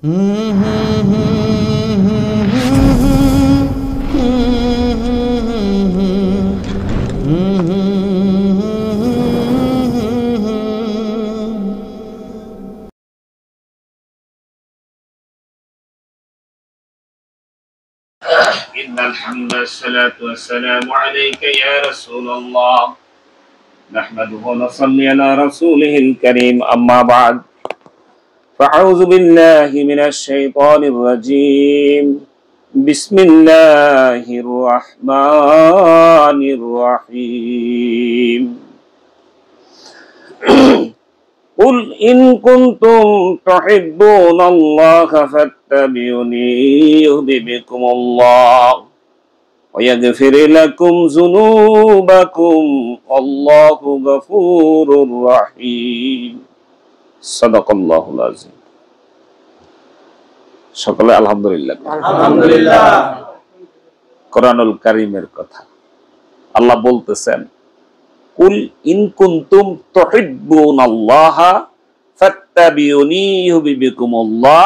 إن الحمد والصلاة والسلام عليك يا رسول الله نحمده ونصلي على رسوله الكريم أما بعد فأعوذ بالله من الشيطان الرجيم بسم الله الرحمن الرحيم قل إن كنتم تحبون الله فاتبعوني يهدبكم الله ويغفر لكم ذنوبكم والله غفور رحيم صدق الله العظيم সকলে আলহামদুলিল্লাহ আলহামদুলিল্লাহ কোরআনুল কারীমের কথা আল্লাহ বলতেছেন কুল ইন কুনতুম তুহিব্বুনাল্লাহা ফাত্তাবিউনি ইউহিব্বুকুমুল্লাহ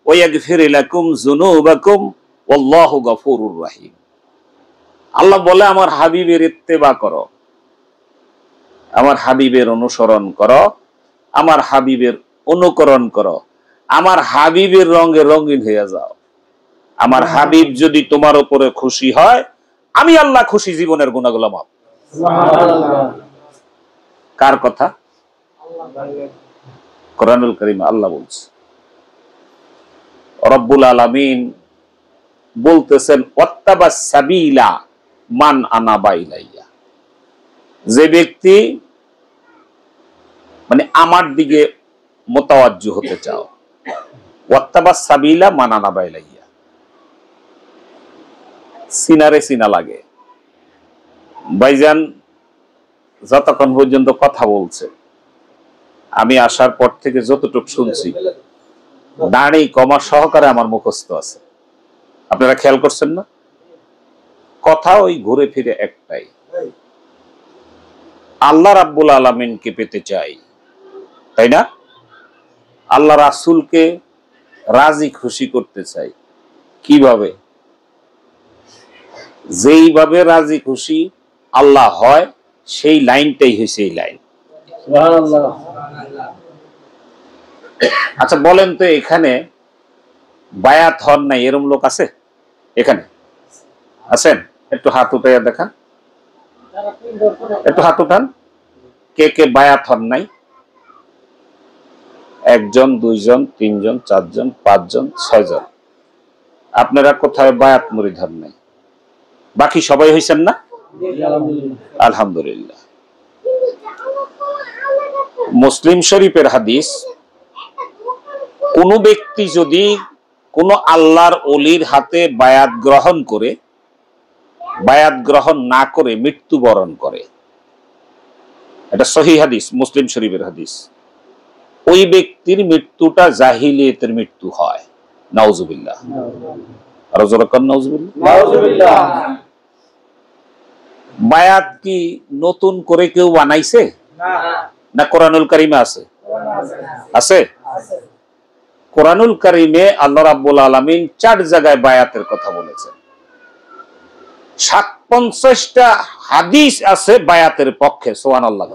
ওয়া ইয়াগফির লাকুম যুনুবাকুম ওয়াল্লাহু গফুরুর রহিম। আল্লাহ বলে আমার হাবিবের ইত্তেবা করো, আমার হাবিবের অনুসরণ করো, আমার হাবিবের অনুকরণ করো, আমার হাবিবের রঙে রঙিন হয়ে যাও। আমার হাবিব যদি তোমার উপরে খুশি হয়, আমি আল্লাহ খুশি, জীবনের গুনাহগুলো মাফ। কার কথা? কোরআনুল কারীম আল্লাহ বলছে। রব্বুল আলামিন বলতেছেন ওয়াত্তাবাস সাবিলা মান আনাবা ইলাইয়া, যে ব্যক্তি মানে আমার দিকে মুতাওয়াজ্জু হতে চাও, ওয়াত্তাবাস সাবিলা মান আনাবা ইলাইয়া, সিনারে সিনা লাগে। ভাইজান যতক্ষণ পর্যন্ত কথা বলছে, আমি আসার পর থেকে যতটুকু শুনছি, দাড়ি কমা সহকারে আমার মুখস্থ আছে। আপনারা খেয়াল করছেন না? কথা ওই ঘুরে ফিরে একটাই, আল্লাহ রাব্বুল আলামিনকে পেতে চাই, তাই না? আল্লাহ রাসূলকে রাজি খুশি করতে চাই। কিভাবে? যেইভাবে রাজি খুশি আল্লাহ হয়, সেই লাইনটাই হয়েছে এই লাইন। আচ্ছা বলেন তো, এখানে বায়াত হন নাই এরকম লোক আছে? এখানে আছেন? একটু হাত উঠাইয়া দেখান, একটু হাত উঠান। কে কে বায়াত হন নাই? একজন, দুইজন, তিনজন, চারজন, পাঁচজন, ছয়জন। আপনারা কোথায় বায়াত মুরিদ হন নাই? বাকি সবাই হয়েছেন না? আলহামদুলিল্লাহ। মুসলিম শরীফের হাদিস, কোন ব্যক্তি যদি কোন আল্লাহর ওলির হাতে বায়াত গ্রহণ করে, বায়াত গ্রহণ না করে মৃত্যুবরণ করে, এটা সহিহ হাদিস, মুসলিম শরীফের হাদিস, ওই ব্যক্তির মৃত্যুটা জাহিলিয়াতের মৃত্যু হয়। নাউজুবিল্লাহ। আর জোরে কোন নাউজুবিল্লাহ। বায়াত কি নতুন করে কেউ বানাইছে? না কোরআনুল কারীমে আছে? আছে। কোরআনুল কারীমে আল্লাহ রাব্বুল আলামিন 4 জায়গায় বায়াতের কথা বলেছেন। 57টা হাদিস আছে বায়াতের পক্ষে। সুবহানাল্লাহ।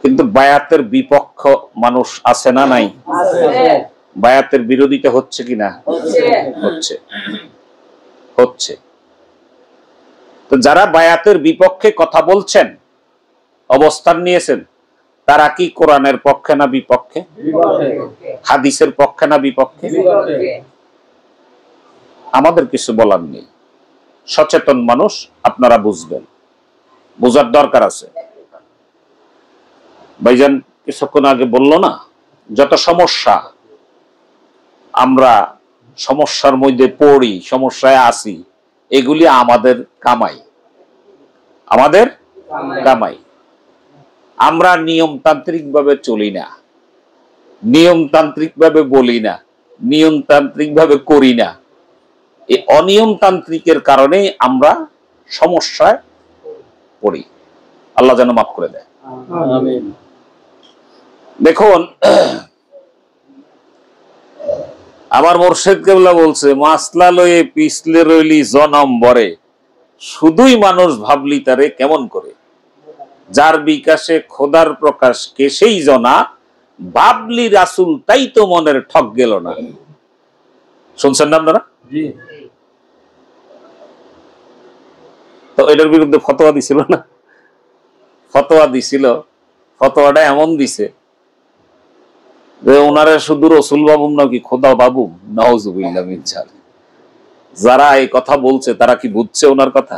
কিন্তু বায়াতের বিপক্ষ মানুষ আছে না নাই? বায়াতের বিরোধিতা হচ্ছে কিনা? হচ্ছে। হচ্ছে। তো যারা বায়াতের বিপক্ষে কথা বলছেন, অবস্থান নিয়েছেন, তারা কি কোরআনের পক্ষে না বিপক্ষে? হাদিসের পক্ষে না বিপক্ষে? আমাদের কিছু বলার নেই। সচেতন মানুষ, আপনারা বুঝবেন, বোঝার দরকার আছে। ভাইজান কিছুক্ষণ আগে বললো না, যত সমস্যা, আমরা সমস্যার মধ্যে পড়ি, সমস্যায় আসি, এগুলি আমাদের কামাই, আমাদের কামাই। আমরা নিয়মতান্ত্রিক ভাবে চলি না, নিয়মতান্ত্রিক ভাবে বলি না, নিয়মতান্ত্রিক ভাবে করি না। এই অনিয়মতান্ত্রিকের কারণে আমরা সমস্যায় পড়ি। আল্লাহ যেন মাফ করে দেয়। দেখুন, আমার মোর্শেদ কেবলা বলছে, মাসলা লয়ে পিছলে রইলি জনম বরে, শুধুই মানুষ ভাবলি তারে কেমন করে, যার বিকাশে খোদার প্রকাশ কে সেই জনা, ভাবলি রাসুল তাই তো মনের ঠক গেল না। শুনছেন না আপনারা? তো এটার বিরুদ্ধে ফতোয়া দিছিল না? ফতোয়া দিছিল। ফতোয়াটা এমন দিছে যে ওনারা শুধু রসুল বাবুম নাকি খোদা বাবু, নাউজুবিল্লাহ মিন যালিক। যারা এই কথা বলছে তারা কি বুঝছে ওনার কথা?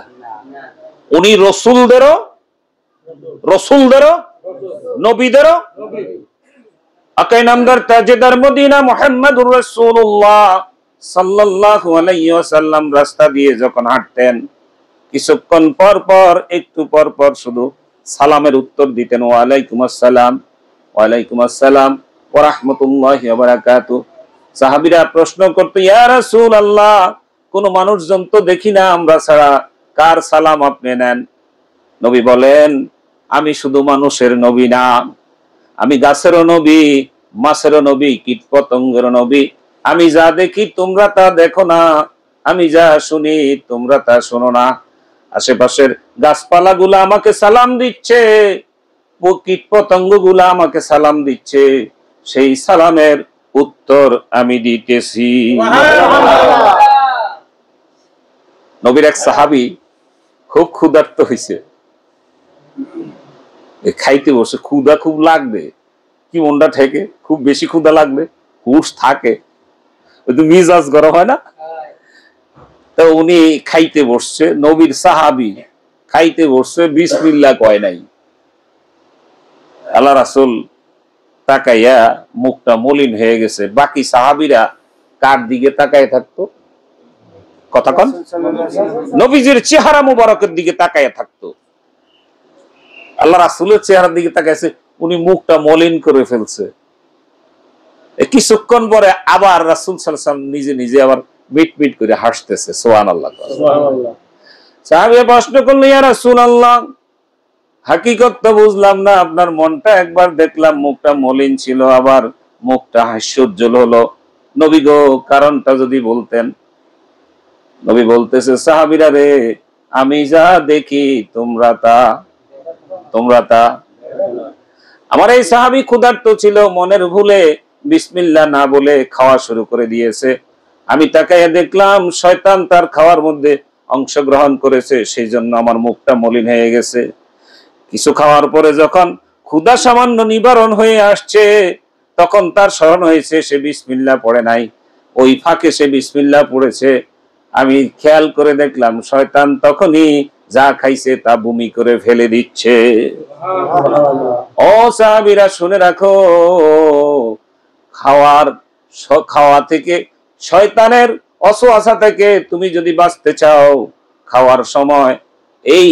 উনি রসুলদেরও নবীদেরও আকাই নামদার তাজেদার মদিনা মুহাম্মদুর রাসূলুল্লাহ সাল্লাল্লাহু আলাইহি ওয়াসাল্লাম রাস্তা দিয়ে যখন হাঁটতেন, কিছুক্ষণ পর পর একটু পর পর শুধু সালামের উত্তর দিতেন, ওয়ালাইকুম আসসালাম, ওয়ালাইকুম আসসালাম ওয়া রাহমাতুল্লাহি ওয়া বারাকাতুহু। সাহাবীরা প্রশ্ন করত, ইয়া রাসূলুল্লাহ, কোন মানুষজন তো দেখি না আমরা ছাড়া, কার সালাম আপনি নেন? নবী বলেন, আমি শুধু মানুষের নবী না, আমি গাছেরও নবী, মাছেরও নবী, কীট পতঙ্গের নবী। আমি যা দেখি তোমরা তা দেখো না, আমি যা শুনি তোমরা তা শোনো না। আশেপাশের গাছপালা গুলা আমাকে সালাম দিচ্ছে, কীট পতঙ্গ গুলা আমাকে সালাম দিচ্ছে, সেই সালামের উত্তর আমি দিতেছি। নবীর এক সাহাবী খুব ক্ষুধার্ত হয়েছে, খাইতে বসে, ক্ষুধা খুব লাগবে, কি মনটা ঠেকে, খুব বেশি ক্ষুধা লাগবে, হুশ থাকে, মিজাজ গরম হয় না? তো উনি খাইতে বসছে, নবীর সাহাবী খাইতে বসছে, বিসমিল্লাহ কয় নাই। আল্লাহ রাসূল তাকাইয়া মুখটা মলিন হয়ে গেছে। বাকি সাহাবীরা কার দিকে তাকায় থাকতো? কথা কন। নবীজির চেহারা মুবারকের দিকে তাকায় থাকতো। আল্লাহ রাসূলের চেহারার দিকে তাকাইছে, উনি মুখটা মলিন করে ফেলছে। কিছুক্ষণ পরে আবার রাসূল সাল্লাল্লাহু আলাইহি ওয়াসাল্লাম নিজে নিজে আবার মিট মিট করে হাসতেছে। সুবহানাল্লাহ। সাহাবীরা প্রশ্ন করলেন, ইয়া রাসূলুল্লাহ, হাকিকত তো বুঝলাম না, আপনার মনটা একবার দেখলাম মুখটা মলিন ছিল, আবার মুখটা হাস্যোজ্জ্বল হলো, নবী গো কারণটা যদি বলতেন। নবী বলতেছে, সাহাবীরা রে, আমি যা দেখি তোমরা তা। আমার এই সাহাবী ক্ষুধার্ত ছিল, মনের ভুলে বিসমিল্লাহ না বলে খাওয়া শুরু করে দিয়েছে। আমি তাকাইয়া দেখলাম শয়তান তার খাওয়ার মধ্যে অংশগ্রহণ করেছে, সেই জন্য আমার মুখটা মলিন হয়ে গেছে। কিছু খাওয়ার পরে যখন ক্ষুধা সামান্য নিবারণ হয়ে আসছে, তখন তার স্মরণ হয়েছে সে বিসমিল্লাহ পড়ে নাই, ওই ফাঁকে সে বিসমিল্লাহ পড়েছে। আমি খেয়াল করে দেখলাম শয়তান তখনই যা খাইছে তা বমি করে ফেলে দিচ্ছে। ও সাহাবীরা শুনে রাখো, খাওয়া থেকে, শয়তানের অসওয়াসা থেকে তুমি যদি বাঁচতে চাও, খাওয়ার সময় এই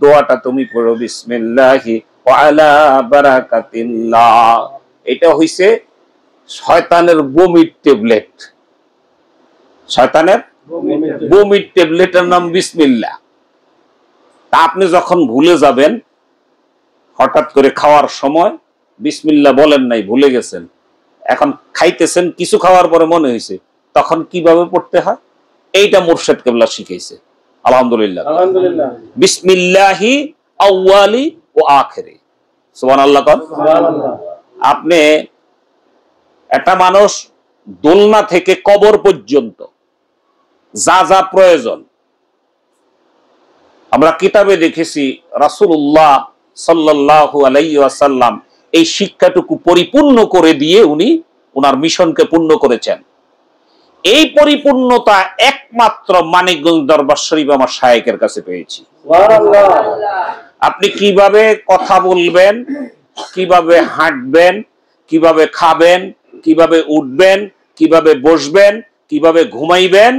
দোয়াটা তুমি পড়ো, বিসমিল্লাহি ওয়া আলা বারাকাতিল্লাহ। এটা হইছে শয়তানের বমির ট্যাবলেট। শয়তানের বমির ট্যাবলেটের নাম বিসমিল্লাহ। তা আপনি যখন ভুলে যাবেন, হঠাৎ করে খাওয়ার সময় বিসমিল্লাহ বলেন নাই, ভুলে গেছেন, এখন খাইতেছেন, কিছু খাওয়ার পরে মনে হয়েছে, তখন কিভাবে পড়তে হয় এইটা মুর্শিদ কেবলা শিখাইছে। আলহামদুলিল্লাহ। বিসমিল্লাহি আউয়ালি ও আখিরি। সুবহানাল্লাহ। আপনি একটা মানুষ দোলনা থেকে কবর পর্যন্ত যা যা প্রয়োজন, আমরা কিতাবে দেখেছি রাসূলুল্লাহ সাল্লাল্লাহু আলাইহি ওয়াসাল্লাম এই শিক্ষাটুকু পরিপূর্ণ করে দিয়ে উনি ওনার মিশনকে পূর্ণ করেছেন। এই পরিপূর্ণতা একমাত্র মানিকগঞ্জ দরবার শরীফ আমার শায়েখের কাছে পেয়েছি। আপনি কিভাবে কথা বলবেন, কিভাবে হাঁটবেন, কিভাবে খাবেন, কিভাবে উঠবেন, কিভাবে বসবেন, কিভাবে ঘুমাইবেন,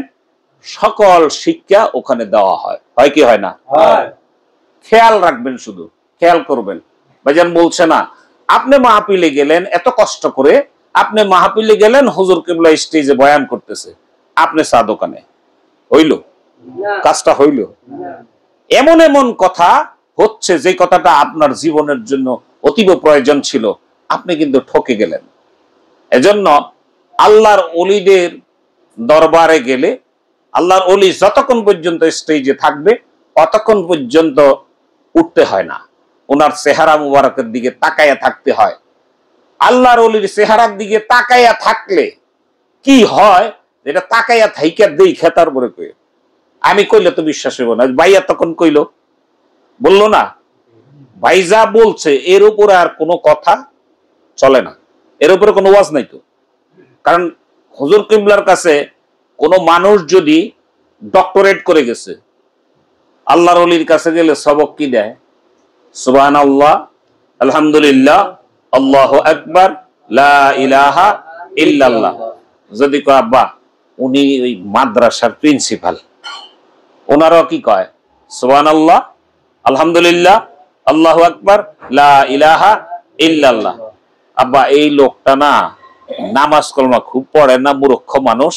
সকল শিক্ষা ওখানে দেওয়া হয়। হয় কি হয় না? খেয়াল রাখবেন, শুধু খেয়াল করবেন। ভাইজান বলছে না, আপনি মাহফিলে গেলেন এত কষ্ট করে, আপনি মাহফিলে গেলেন, হুজুর কিবলা স্টেজে বয়ান করতেছে, আপনি চা দোকানে, হইল? কাজটা হইল? এমন এমন কথা হচ্ছে যে কথাটা আপনার জীবনের জন্য অতীব প্রয়োজন ছিল, আপনি কিন্তু ঠকে গেলেন। এজন্য আল্লাহর ওলিদের দরবারে গেলে আল্লাহর ওলি যতক্ষণ পর্যন্ত স্টেজে থাকবে অতক্ষণ পর্যন্ত উঠতে হয় না, ওনার চেহারা মুবারকের দিকে তাকাইয়া থাকতে হয়। আল্লাহর ওলির চেহারার দিকে তাকাইয়া থাকলে কি হয়, এটা তাকাইয়া থাইকা দেই খেতার পরে কই, আমি কইলে তো বিশ্বাস হইব না। ভাইয়া তখন কইল, বললো না, ভাই যা বলছে এর উপরে আর কোনো কথা চলে না, এর উপরে কোনো ওয়াজ নাই তো। কারণ হুজুর কিবলার কাছে কোনো মানুষ যদি ডক্টরেট করে গেছে, আল্লাহর ওলির কাছে গেলে সবক কি দেয়? সুবহানাল্লাহ, আলহামদুলিল্লাহ, আল্লাহু আকবার, লা ইলাহা ইল্লাল্লাহ। যদি কয় আব্বা উনি ওই মাদ্রাসার প্রিন্সিপাল, ওনারাও কি কয়? সুবহানাল্লাহ, আলহামদুলিল্লাহ, আল্লাহু আকবার, লা ইলাহা ইল্লাল্লাহ। আব্বা এই লোকটা না নামাজ কলমা খুব পড়ে না, মূর্খ মানুষ,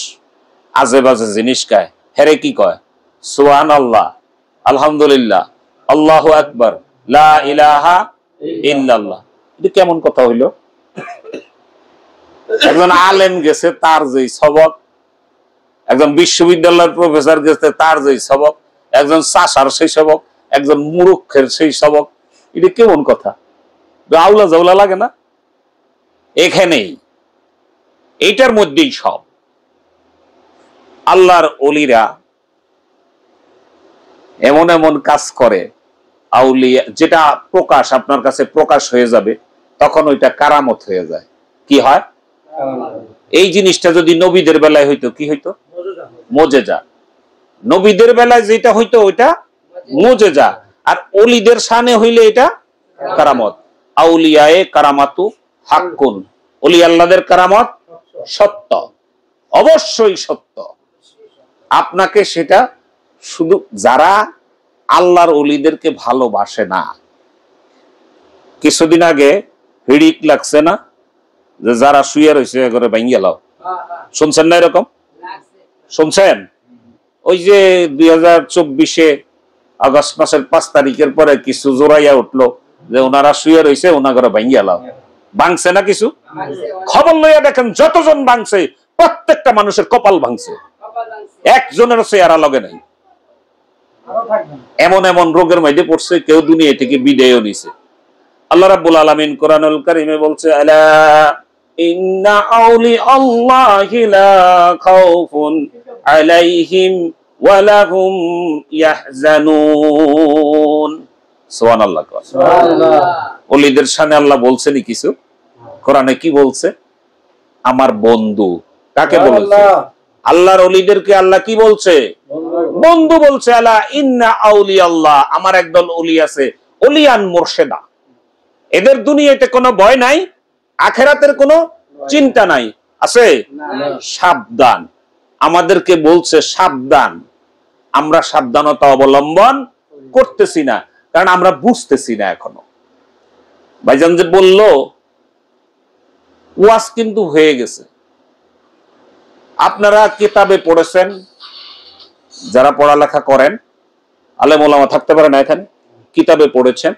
আজে বাজে জিনিস খায়, হেরে কি কয়? সুবহানাল্লাহ, আলহামদুলিল্লাহ, আল্লাহু আকবার, লা ইলাহা ইল্লাল্লাহ। এটা কেমন কথা হইল? একজন আলেম গেছে তার যেই সবক, একজন বিশ্ববিদ্যালয়ের প্রফেসর গেছে তার যেই সবক, একজন চাষার সেই সবক, একজন মূর্খের সেই সবক, এটা কেমন কথা? আউলা জাউলা লাগে না? এখানেই এইটার মধ্যেই সব। আল্লাহর ওলিরা এমন এমন কাজ করে, আউলিয়া যেটা প্রকাশ আপনার কাছে প্রকাশ হয়ে যাবে, তখন ওইটা কারামত হয়ে যায়। কি হয়? এই জিনিসটা যদি নবীদের বেলায় হইতো কি হইতো? মুজিজা। নবীদের বেলায় যেটা হইতো ওইটা মুজিজা, আর ওলিদের শানে হইলে এটা কারামত। আউলিয়ায়ে কারামাতু হাক্কুন, ওলি আল্লাহদের কারামত সত্য, অবশ্যই সত্য। আপনাকে সেটা শুধু যারা আল্লাহর ওলিদেরকে ভালোবাসে না, কিছুদিন আগে হিড়িক লাগছে না যে যারা শুয়ে রয়েছে করে ভাঙ্গিয়া লাও, শুনছেন না এরকম? শুনছেন? ওই যে 2024 আগস্ট মাসের 5 তারিখের পরে কিছু জোরাইয়া উঠলো যে ওনারা শুয়ে রয়েছে, ওনারা ভাঙ্গিয়া লাও। ভাঙছে না কিছু? খবর লইয়া দেখেন যতজন ভাঙছে প্রত্যেকটা মানুষের কপাল ভাঙছে, একজনের চেহারা লগে নাই। এমন এমন রোগের মধ্যে পড়ছে, কেউ দুনিয়া থেকে বিদায়ও নিছে। আল্লাহ রাব্বুল আলামিন কোরআনুল কারীমে বলছে, আলা ইন্না আউলিয়াল্লাহি লা খাউফুন আলাইহিম ওয়া লাহুম ইয়াহজানুন। সুবহানাল্লাহ। সুবহানাল্লাহ। ওলিদের শানে আল্লাহ বলছেনই কিছু, কোরআনে কি বলছে? আমার বন্ধু। কাকে বলছে? আল্লাহর ওলিদেরকে আল্লাহ কি বলছে? বন্ধু বলছে। আলা ইন্না আউলিয়াল্লাহ, আমার একদল ওলি আছে, ওলিয়ান মুর্শেদা, এদের দুনিয়াতে কোনো ভয় নাই, আখেরাতের কোনো চিন্তা নাই, আছে সাবধান। আমাদেরকে বলছে সাবধান, আমরা সাবধানতা অবলম্বন করতেছি না, কারণ আমরা বুঝতেছি না এখনো। ভাইজান যে বলল ওয়াজ কিন্তু হয়ে গেছে, আপনারা কিতাবে পড়েছেন, যারা পড়ালেখা করেন, আলেম ওলামা থাকতে পারে না এখানে, কিতাবে পড়েছেন,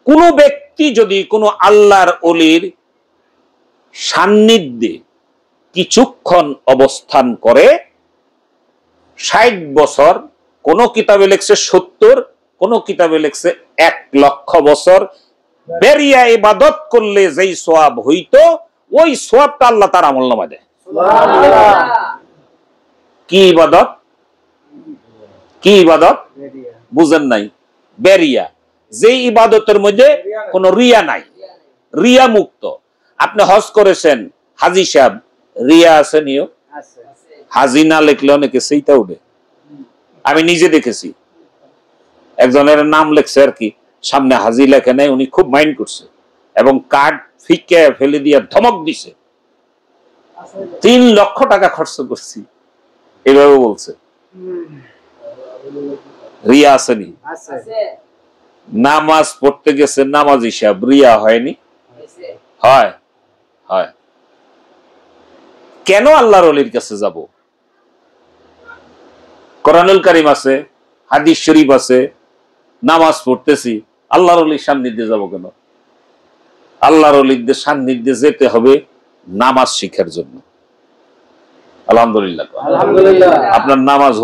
কোন ব্যক্তি যদি কোনো আল্লাহর ওলির সান্নিধ্যে কিছুক্ষণ অবস্থান করে 60 বছর, কোন কিতাবে লেখছে 70, কোন কিতাবে লেখছে 1,00,000 বছর বেরিয়া ইবাদত করলে যেই সওয়াব হইতো, ওই সওয়াবটা আল্লাহ তার আমলনামায় দেয়। সুবহানাল্লাহ। কি ইবাদত? কি ইবাদত? বুঝেন নাই? বেরিয়া, যে ইবাদতের মধ্যে কোনো রিয়া নাই, রিয়া মুক্ত। আপনি হজ করেছেন, হাজি সাহেব, রিয়া আছে নিও? হাজি না লিখলে অনেকে সেইটা উঠে। আমি নিজে দেখেছি, একজনের নাম লেখছে আর কি, সামনে হাজি লেখে নাই, উনি খুব মাইন্ড করছে এবং কার্ড ফিকে ফেলে দিয়ে ধমক দিছে, 3 লক্ষ টাকা খরচ করছি, এভাবে বলছে। রিয়া আসেনি? নামাজ পড়তে গেছে নামাজ হিসাব, রিয়া হয়নি? হয়, হয়। কেন আল্লাহর ওলির কাছে যাব? কোরআনুল কারীম আছে, হাদিস শরীফ আছে, নামাজ পড়তেছি, আল্লাহর ওলির সান্নিধ্যে যাব কেন? আল্লাহর ওলিদের সান্নিধ্যে যেতে হবে নামাজ শিখার জন্য। আলহামদুলিল্লাহ। আপনার নামাজ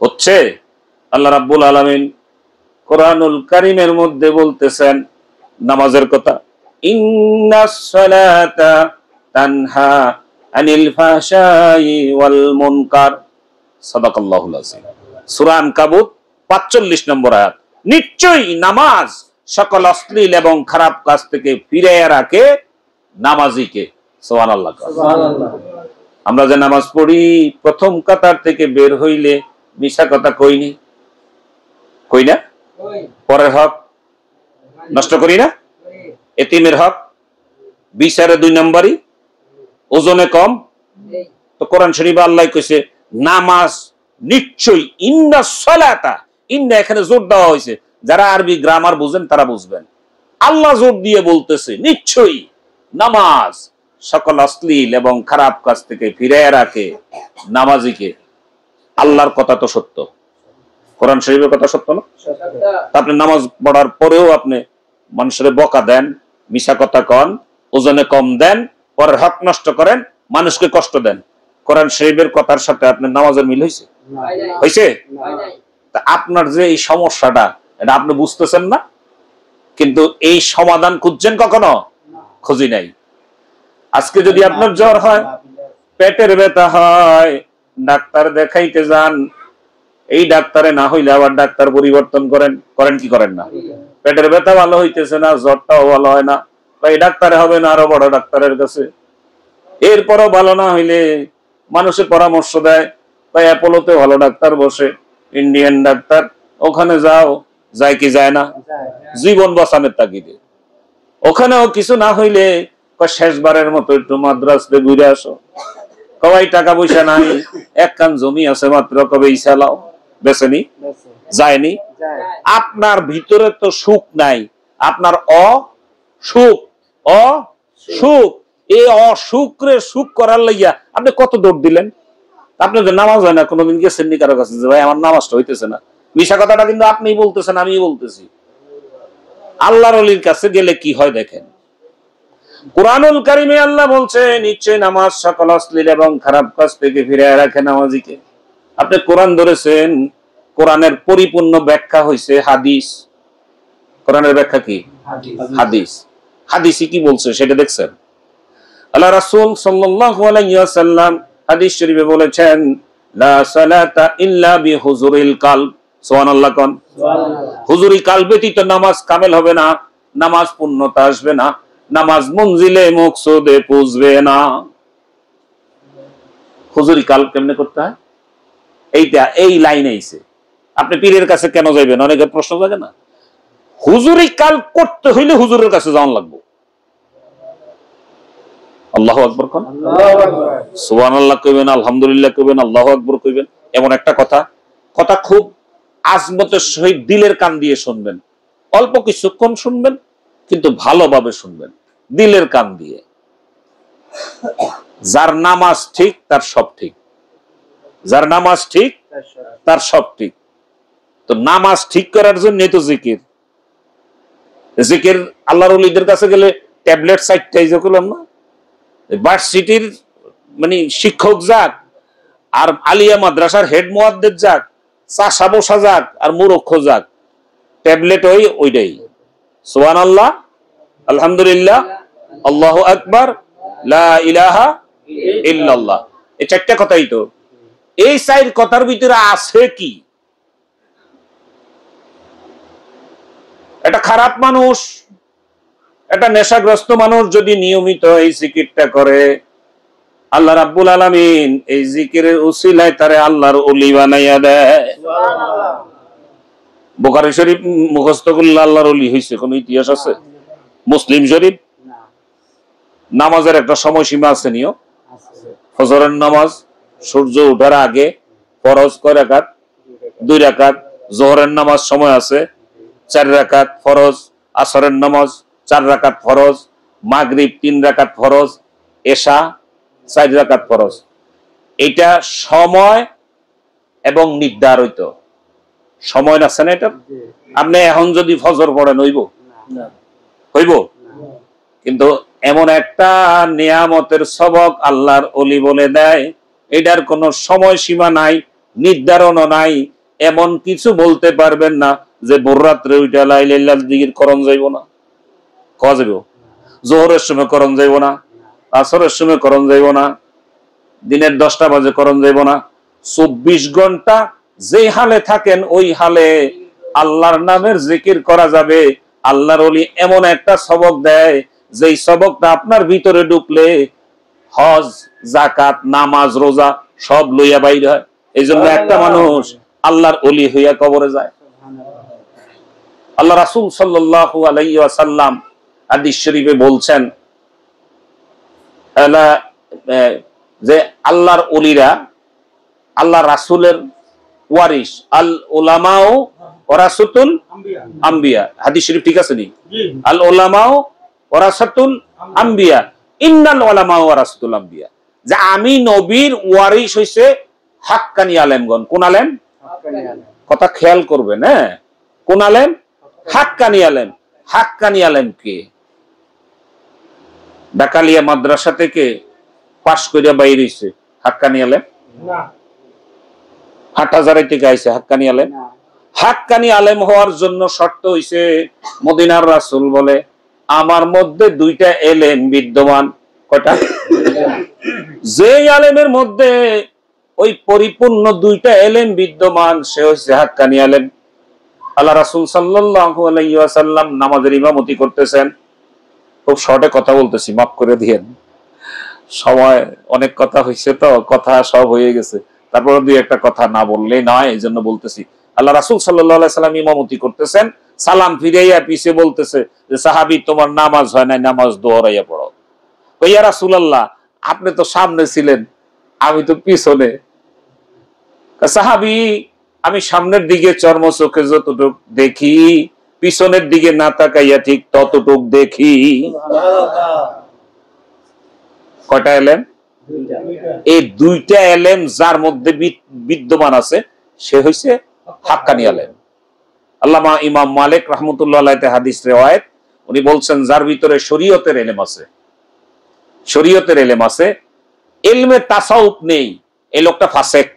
হচ্ছে আল্লাহ রাব্বুল আলামিন কোরআনুল কারীমের মধ্যে বলতেছেন নামাজের কথা, ইন্নাস সালাতা তানহা আনিল ফাহশাই ওয়াল মুনকার, সাদাকাল্লাহুল আযীম। সূরা আনকাবুত ৪৫ নম্বর আয়াত। নিশ্চয়ই নামাজ সকল অশ্লীল এবং খারাপ কাজ থেকে ফিরিয়ে রাখে নামাজিকে। সুবহানাল্লাহ। আমরা যে নামাজ পড়ি প্রথম কাতার থেকে বের হইলে মিশা কথা কই না? পরের হক নষ্ট করি না? এতিমের হক বিচারে ২ নম্বরই, ওজনে কম। তো কোরআন শরীফে আল্লাহ কইছে নামাজ নিশ্চয়ই, ইন্না সালাতা, ইন্না এখানে জোর দেওয়া হয়েছে, যারা আরবি গ্রামার বুঝেন তারা বুঝবেন। আল্লাহ জোর দিয়ে বলতেছে নিশ্চয়ই নামাজ সকল অশ্লীল এবং খারাপ কাজ থেকে ফিরিয়ে রাখে নামাজিকে। আল্লাহর কথা তো সত্য, কোরআন শরীফের কথা সত্য না? আপনি নামাজ পড়ার পরেও আপনি মানুষের বকা দেন, মিশা কথা কন, ওজনে কম দেন, পরের হক নষ্ট করেন, মানুষকে কষ্ট দেন, কোরআন শরীফের কথার সাথে আপনার নামাজের মিল হয়েছে? তা আপনার যে এই সমস্যাটা, এটা আপনি বুঝতেছেন না, কিন্তু এই সমাধান খুঁজছেন কখনো? খুঁজি নাই। আজকে যদি আপনার জ্বর হয়, পেটের ব্যথা হয়, ডাক্তার দেখাইতে যান, এই ডাক্তারে না হইলে আবার ডাক্তার পরিবর্তন করেন কি করেন না? পেটের ব্যথা ভালো হইতেছে না, জ্বরটাও ভালো হয় না, এই ডাক্তারে হবে না, আরো বড় ডাক্তারের কাছে। এরপরও ভালো না হইলে মানুষের পরামর্শ দেয়, অ্যাপোলোতে ভালো ডাক্তার বসে, ইন্ডিয়ান ডাক্তার, ওখানে যাও। যায় কি যায় না? জীবন বাঁচানোর তাগিদে। ওখানেও কিছু না হইলে শেষবারের মতো একটু মাদ্রাসে ঘুরে আসো। কবাই টাকা পয়সা নাই, এক কান জমি আছে মাত্র, কবে ইসালাও বেছেনি যায়নি। আপনার ভিতরে তো সুখ নাই, আপনার অসুখ। এই অসুখরে সুখ করার লাইয়া আপনি কত দৌড় দিলেন। আপনি যে নামাজ হয় না, কোনোদিন গেছেন নি কারো কাছে যে ভাই আমার নামাজটা হইতেছে না? মিশা কথাটা কিন্তু আপনি বলতেছেন, আমি বলতেছি। আল্লাহর ওলির কাছে গেলে কি হয় দেখেন। কুরআনুল কারীমে আল্লাহ বলছে নিশ্চয় নামাজ সকল অশ্লীল এবং খারাপ কাজ থেকে ফিরিয়ে রাখে নামাজিকে। আপনি কোরআন ধরেছেন, কোরআনের পরিপূর্ণ ব্যাখ্যা হইছে হাদিস। কোরআনের ব্যাখ্যা কি? হাদিস। হাদিসে কি বলছে সেটা দেখছেন? আল্লাহ রাসূল সাল্লাল্লাহু আলাইহি ওয়াসাল্লাম হাদিস শরীফে বলেছেন, লা সালাতা ইল্লা বিহুজুরিল কলব। সুবহানাল্লাহ কোন? হুজুরি কালব ব্যতীত নামাজ কামেল হবে না, নামাজ পূর্ণতা আসবে না, নামাজ মঞ্জিলে মকসুদে পৌঁছবে না। হুজুরি কালব কেমনে করতে হয়? এইটা এই লাইনে আইছে। আপনি পীরের কাছে কেন যাইবেন? অনেকের প্রশ্ন জাগে না। হুজুরি কালব করতে হইলে হুজুরের কাছে যাওয়া লাগবে। আল্লাহু আকবার কোন? সুবহানাল্লাহ কইবেন, আলহামদুলিল্লাহ কইবেন, আল্লাহু আকবার কইবেন। এমন একটা কথা খুব আজমতের সহিত দিলের কান দিয়ে শুনবেন। অল্প কিছুক্ষণ শুনবেন, কিন্তু ভালোভাবে শুনবেন, দিলের কান দিয়ে। যার নামাজ ঠিক তার সব ঠিক, যার নামাজ ঠিক তার সব ঠিক। তো নামাজ ঠিক করার জন্য তো জিকির। জিকির আল্লাহর ওলিদের কাছে গেলে ট্যাবলেট সাইটটাই যে করলাম না, ভার্সিটির মানে শিক্ষক যাক, আর আলিয়া মাদ্রাসার হেড মুয়াদ্দিদ যাক, চাষা বসা যাক, আর মূর্খ যাক, ট্যাবলেট ওইটাই। সুবহানাল্লাহ, আলহামদুলিল্লাহ, আল্লাহু আকবার, লা ইলাহা ইল্লাল্লাহ। এই চারটা কথাই তো। এই চার কথার ভিতরে আছে কি? এটা খারাপ মানুষ, এটা নেশাগ্রস্ত মানুষ যদি নিয়মিত এই জিকিরটা করে, আল্লাহ রাব্বুল আলামিন এই জিকিরের উসিলায় তারে আল্লাহর ওলি বানাইয়া দেয়। সুবহানাল্লাহ। বুখারী শরীফ মুখস্থ করলে আল্লাহর ওলি হইছে কোন ইতিহাস আছে? মুসলিম শরীফ? না। নামাজের একটা সময়সীমা আছে নিও। ফজরের নামাজ সূর্য ওঠার আগে ফরজ কয় রাকাত? 2 রাকাত। যোহরের নামাজ সময় আছে 4 রাকাত ফরজ। আসরের নামাজ 4 রাকাত ফরজ। মাগরিব 3 রাকাত ফরজ। এশা 4 রাকাত ফরজ। এটা সময় এবং নির্ধারিত সময় আছে না? এটা আপনি এখন যদি ফজর পড়েন হইব? হইব? কিন্তু এমন একটা নিয়ামতের সবক আল্লাহর ওলি বলে দেয়, এটার কোনো সময়সীমা নাই, নির্ধারণও নাই। এমন কিছু বলতে পারবেন না যে ভোর রাত্রে ওইটা লা ইলাহা ইল্লাল্লাহ জিকির করণ যাইব না, কওয়া যাইব? জোহরের সময় করণ যাইব না, আসরের সময় করণ যাইব না, দিনের 10টা বাজে করণ যাইব না। 24 ঘন্টা যেই হালে থাকেন ওই হালে আল্লাহর নামের জিকির করা যাবে। আল্লাহর ওলি এমন একটা সবক দেয়, যেই সবকটা আপনার ভিতরে ঢুকলে হজ, যাকাত, নামাজ, রোজা সব লইয়া বাইর হয়। এই জন্য একটা মানুষ আল্লাহর ওলি হইয়া কবরে যায়। আল্লাহ রাসূল সাল্লাল্লাহু আলাইহি ওয়াসাল্লাম হাদিস শরীফে বলছেন যে আল্লাহর ওলিরা আল্লাহ রাসূলের ওয়ারিস, আল উলামাউ ওয়ারাসাতুল আম্বিয়া। হাদিস শরীফ ঠিক আছে নি? আল উলামাউ ওয়ারাসাতুল আম্বিয়া, ইন্নাল উলামাউ ওয়ারাসাতুল আম্বিয়া। যে আমি নবীর ওয়ারিস হইছে হাক্কানি আলেমগণ। কোন আলেম? কথা খেয়াল করবেন, হ্যাঁ, কোন আলেম? হাক্কানি আলেম। হাক্কানি আলেম কে? ডাকালিয়া মাদ্রাসা থেকে পাশ করিয়া বাইরে হইছে হাক্কানি আলেম না। হাটহাজারী থেকে আইছে হাক্কানি আলেম। হাক্কানি আলেম হওয়ার জন্য শর্ত হইছে, মদিনার রাসূল বলে আমার মধ্যে 2টা এলেম বিদ্যমান। কয়টা? যে আলেমের মধ্যে ওই পরিপূর্ণ 2টা এলেম বিদ্যমান সে হচ্ছে হাক্কানি আলেম। আল্লাহ রাসূল সাল্লাল্লাহু আলাইহি ওয়াসাল্লাম নামাজের ইমামতি করতেছেন। খুব শর্টে কথা বলতেছি, মাফ করে দিয়েন, সময় অনেক কথা হয়েছে তো, কথা সব হয়ে গেছে, তারপরে 2-1টা কথা না বললেই নয়, এই জন্য বলতেছি। আল্লাহ রাসূল সাল্লাল্লাহু আলাইহি সাল্লাম ইমামতি করতেছেন, সালাম ফিরাইয়া পিছে বলতেছে যে সাহাবী তোমার নামাজ হয় নাই, নামাজ দোহরাইয়া পড়ো। ইয়া রাসূলুল্লাহ আপনি তো সামনে ছিলেন, আমি তো পিছনে। সাহাবী আমি সামনের দিকে চর্ম চোখে যতটুক দেখি, পিছনের দিকে না তাকাইয়া ঠিক ততটুক দেখি। কয়টা এলেম? এই 2টা এলেম যার মধ্যে বিদ্যমান আছে সে হইছে হাক্কানি আলেম। আল্লামা ইমাম মালিক রাহমাতুল্লাহ আলাইহি হাদিস রিওয়ায়াত, উনি বলছেন যার ভিতরে শরীয়তের এলেম আছে, শরীয়তের এলেম আছে, ইলমে তাসাউফ নেই, এই লোকটা ফাসেক।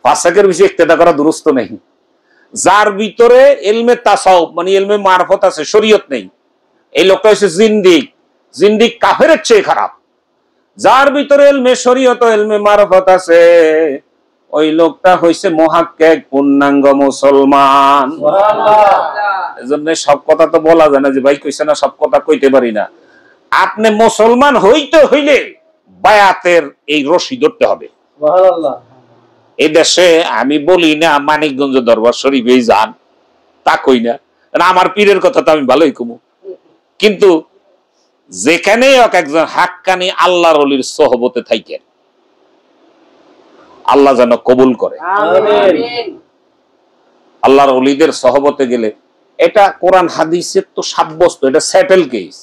ফাসেকের বিষয়ে ইক্তেদা করা দুরুস্ত নেই। যার ভিতরে ইলমে তাসাউফ মানে ইলমে মারফত আছে, শরীয়ত নেই, এই লোকটা হচ্ছে জিন্দিক। জিন্দিক কাফেরের চেয়ে খারাপ। যার ভিতরে ইলমে শরীয়ত ও ইলমে মারফত আছে ওই লোকটা হইছে মুহাক্কিক, পূর্ণাঙ্গ মুসলমান। সুবহানাল্লাহ। এজন্য সব কথা তো বলা যায় না, যে ভাই কইছে না সব কথা কইতে পারি না। আপনি মুসলমান হইতে হইলে বায়াতের এই রশি ধরতে হবে। সুবহানাল্লাহ। এই দেশে আমি বলি না মানিকগঞ্জ দরবার শরীফেই যান, তা কই না, আমার পীরের কথা তো আমি ভালোই কমু, কিন্তু যেখানে একজন হাক্কানি আল্লাহর ওলির সোহবতে থাকেন আল্লাহ যেন কবুল করে। আমিন। আল্লাহর ওলিদের সোহবতে গেলে এটা কোরআন হাদিসের তো সাব্যস্ত, এটা সেটেল কেস।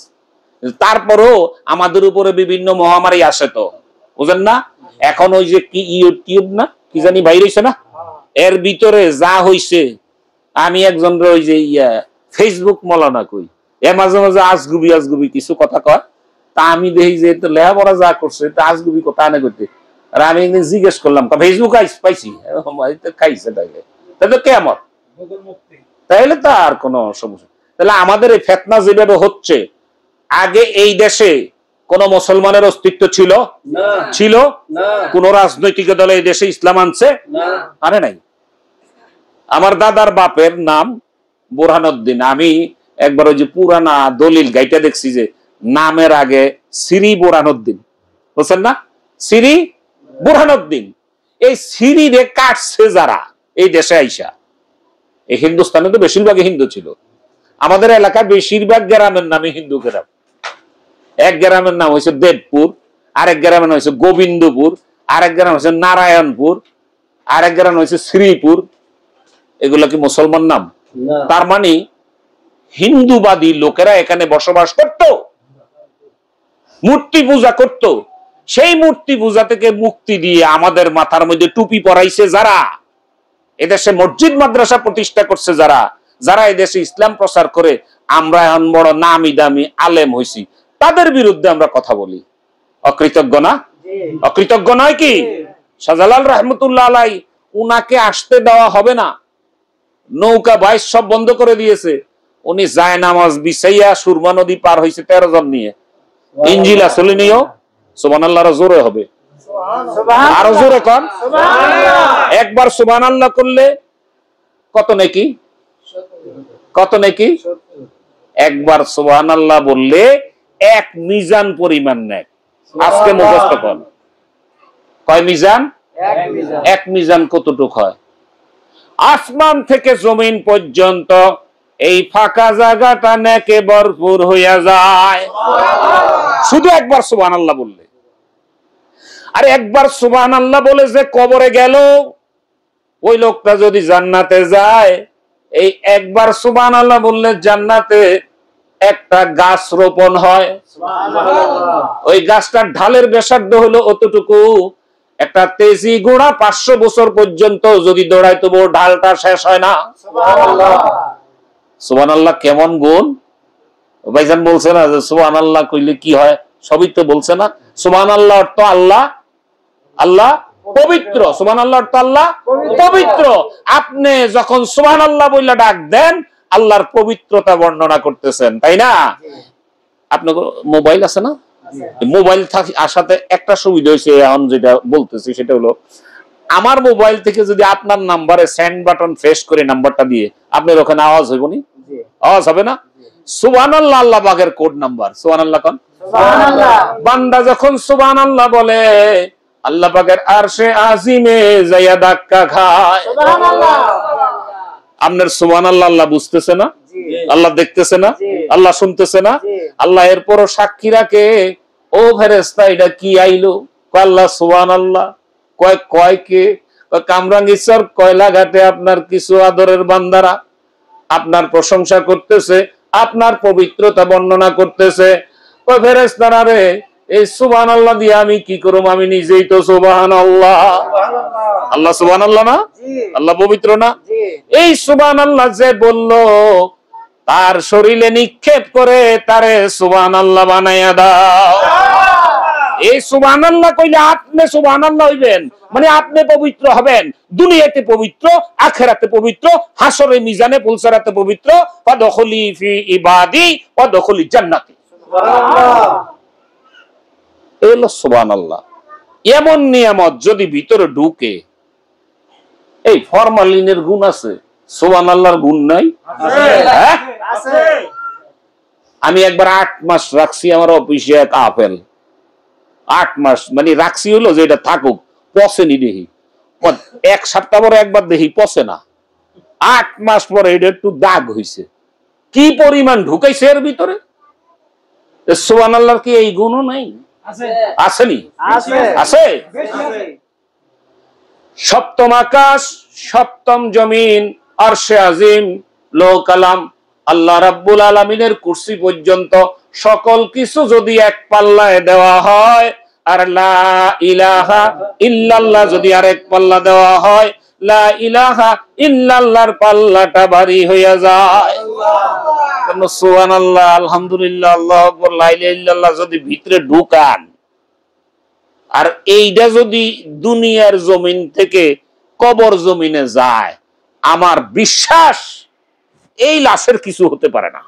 তারপরেও আমাদের উপরে বিভিন্ন মহামারী আসে, তো বুঝেন না? এখন ওই যে কি ইউটিউব না কি জানি বাইরে হইছে না, এর ভিতরে যা হইছে, আমি একজন ওই যে ফেসবুক মলানা কই, এ মাঝে মাঝে আজগুবি আজগুবি কিছু কথা কয়, তা আমি দেখি যে লেখাপড়া যা করছে তা আজগুবি কথা আনে করতে। আর আমি জিজ্ঞেস করলাম ফেসবুক পাইছি, খাইছে তাইলে তাহলে কেমন, তাইলে তো আর কোনো সমস্যা। তাহলে আমাদের এই ফিতনা যেভাবে হচ্ছে, আগে এই দেশে কোন মুসলমানের অস্তিত্ব ছিল? ছিল? কোন রাজনৈতিক দল এই দেশে ইসলাম আনছে? আনে নাই। আমার দাদার বাপের নাম বুরহানুদ্দিন। আমি একবার ওই যে পুরানা দলিল গাইটা দেখছি যে নামের আগে শ্রী বুরহানুদ্দিন, বুঝছেন না? শ্রী বুরহানুদ্দিন। এই শ্রী রে কাটছে যারা এই দেশে আইসা, এই হিন্দুস্তানে তো বেশিরভাগই হিন্দু ছিল, আমাদের এলাকায় বেশিরভাগ গ্রামের নামে হিন্দু গ্রাম। এক গ্রামের নাম হয়েছে দেবপুর, আরেক গ্রামের নাম হয়েছে গোবিন্দপুর, আরেক গ্রাম হয়েছে নারায়ণপুর, আরেক গ্রাম হয়েছে শ্রীপুর। এগুলো কি মুসলমান নাম? তার মানে হিন্দুবাদী লোকেরা এখানে বসবাস করত, মূর্তি পূজা করত। সেই মূর্তি পূজা থেকে মুক্তি দিয়ে আমাদের মাথার মধ্যে টুপি পরাইছে যারা, এদেশে মসজিদ মাদ্রাসা প্রতিষ্ঠা করছে যারা, যারা এই দেশে ইসলাম প্রচার করে আমরা এখন বড় নামি দামি আলেম হইছি, তাদের বিরুদ্ধে আমরা কথা বলি। অকৃতজ্ঞ না? অকৃতজ্ঞ নয় কি? শাহজালাল রহমতুল্লাহ আলাই, উনাকে আসতে দেওয়া হবে না, নৌকা বাইশ সব বন্ধ করে দিয়েছে। উনি যায় নামাজ বিছাইয়া সুরমা নদী পার হয়েছে 13 জন নিয়ে। ইঞ্জিল আসলে নিও সুবহানাল্লাহর জোরে হবে, আরো জোরে কর। একবার সুবহানাল্লাহ করলে কত নেকি? কত নেকি? একবার সুবহানাল্লাহ বললে 1 মিজান পরিমাণ নেয়। আজকে মুখস্থ কর, কয় মিজান? 1 মিজান কতটুক হয়? আসমান থেকে জমিন পর্যন্ত এই ফাঁকা জায়গাটা নেকে ভরপুর হইয়া যায় শুধু একবার সুবহানাল্লাহ বললে। আর একবার সুবহানাল্লাহ বলে যে কবরে গেল, ওই লোকটা যদি জান্নাতে যায়, এই একবার সুবহানাল্লাহ বললে জান্নাতে একটা গাছ রোপণ হয়। ওই গাছটার ঢালের ব্যাসার্ধ হলো অতটুকু। একটা তেজি ঘোড়া 500 বছর পর্যন্ত যদি দৌড়ায়, তবু ঢালটা শেষ হয় না। সুবহানাল্লাহ কেমন গুণ! ভাইজান বলছে না যে সুবহানাল্লাহ কইলে কি হয়, সবই তো বলছে না। সুবহানাল্লাহ অর্থ আল্লাহ, আল্লাহ পবিত্র। সুবহানাল্লাহ অর্থ আল্লাহ পবিত্র। আপনি যখন সুবহানাল্লাহ বইলা ডাক দেন, আল্লাহর পবিত্রতা বর্ণনা করতেছেন, তাই না? আপনার মোবাইল আছে না? মোবাইল আসাতে একটা সুবিধা হয়েছে, এখন যেটা বলতেছি সেটা হলো, আমার মোবাইল থেকে যদি আপনার নাম্বারে সেন্ড বাটন প্রেস করে নাম্বারটা দিয়ে আপনার ওখানে আওয়াজ হইব নি? আওয়াজ হবে না? সুবহানাল্লাহ আল্লাহ পাকের কোড নাম্বার। সুবহানাল্লাহ কোন? সুবহানাল্লাহ। বান্দা যখন সুবহানাল্লাহ বলে, আল্লাহ পাকের আরশে আজিমে যাইয়া ধাক্কা খায়। সুবহানাল্লাহ। আপনার সুবহানাল্লাহ আল্লাহ বুঝতেছে না? আল্লাহ দেখতেছে না? আল্লাহ শুনতেছে না? আল্লাহ এরপরও সাক্ষী রাখে, ও ফেরেশতা এটা কি আইলো? কয় আল্লাহ সুবহানাল্লাহ। কয় কয় কে? কামরাঙ্গীরচর কয়লাঘাটে আপনার কিছু আদরের বান্দারা আপনার প্রশংসা করতেছে, আপনার পবিত্রতা বর্ণনা করতেছে। কয় ফেরেশতারা রে, এই সুবহানাল্লাহ দিয়ে আমি কি করব? আমি নিজেই তো সুবহানাল্লাহ। আল্লাহ সুবহানাল্লাহ না? আল্লাহ পবিত্র না? এই সুবহানাল্লাহ যে বললো, তার শরীরে নিক্ষেপ করে তারে সুবহানাল্লাহ বানাইয়া দাও। এই সুবহানাল্লাহ কইলে আপনি সুবহানাল্লাহ হইবেন, মানে আপনি পবিত্র হবেন। দুনিয়াতে পবিত্র, আখিরাতে পবিত্র, হাসরে মিজানে পুলসারাতে পবিত্র। ফাদখুলি ফি ইবাদি ওয়াদখুলি জান্নাতি। সুবহানাল্লাহ। এই হলো সুবহানাল্লাহ। এমন নিয়ামত যদি ভিতরে ঢুকে, এই ফরমালিনের গুণ আছে, সুবহানাল্লাহর গুণ নাই? আছে। আমি একবার 8 মাস রাখছি আমার অফিসে এক আপেল। 8 মাস মানে রাখছি হলো যে এটা থাকুক, পচেনি দেখি। 1 সপ্তাহ পরে একবার দেখি পচে না, 8 মাস পরে এটা একটু দাগ হইছে। কি পরিমাণ ঢুকাইছে এর ভিতরে! সুবহানাল্লাহর কি এই গুণও নাই? আছে। আসেনি? আছে। সপ্তম আকাশ, সপ্তম জমিন, আরশে আজিম, লৌহ কালাম, আল্লাহ রাব্বুল আলামিনের কুরসি পর্যন্ত সকল কিছু যদি এক পাল্লায় দেওয়া হয়, আর লা ইলাহা ইল্লাল্লাহ যদি আরেক পাল্লা দেওয়া হয়, লা ইলাহা ইল্লাল্লাহর পাল্লাটা ভারী হইয়া যায়। সুবহানাল্লাহ, আলহামদুলিল্লাহ, আল্লাহু আকবার, লা ইলাহা ইল্লাল্লাহ যদি ভিতরে ঢুকান, আর এইটা যদি দুনিয়ার জমিন থেকে কবর জমিনে যায়, আমার বিশ্বাস এই লাশের কিছু হতে পারে না।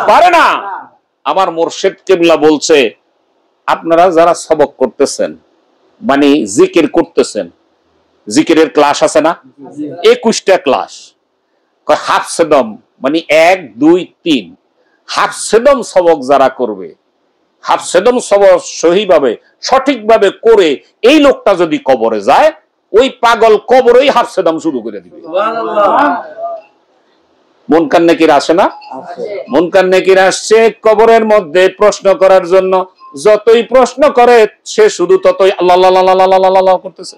পারে না। আমার মুর্শিদ কিবলা বলছে, আপনারা যারা সবক করতেছেন, মানে জিকির করতেছেন, জিকিরের ক্লাস আছে না? 21টা ক্লাস। হাফসেদম মানে 1 2 3 হাফসেদম সবক যারা করবে, হাফসেদম সবক সহিভাবে সঠিকভাবে করে এই লোকটা যদি কবরে যায়, ওই পাগল কবরেই হাফসেদম শুরু করে দিবে। মুনকার নাকির আসে না? মুনকার নাকির আসছে কবরের মধ্যে প্রশ্ন করার জন্য। যতই প্রশ্ন করে সে শুধু ততই আল্লাহ আল্লাহ আল্লাহ আল্লাহ করতেছে।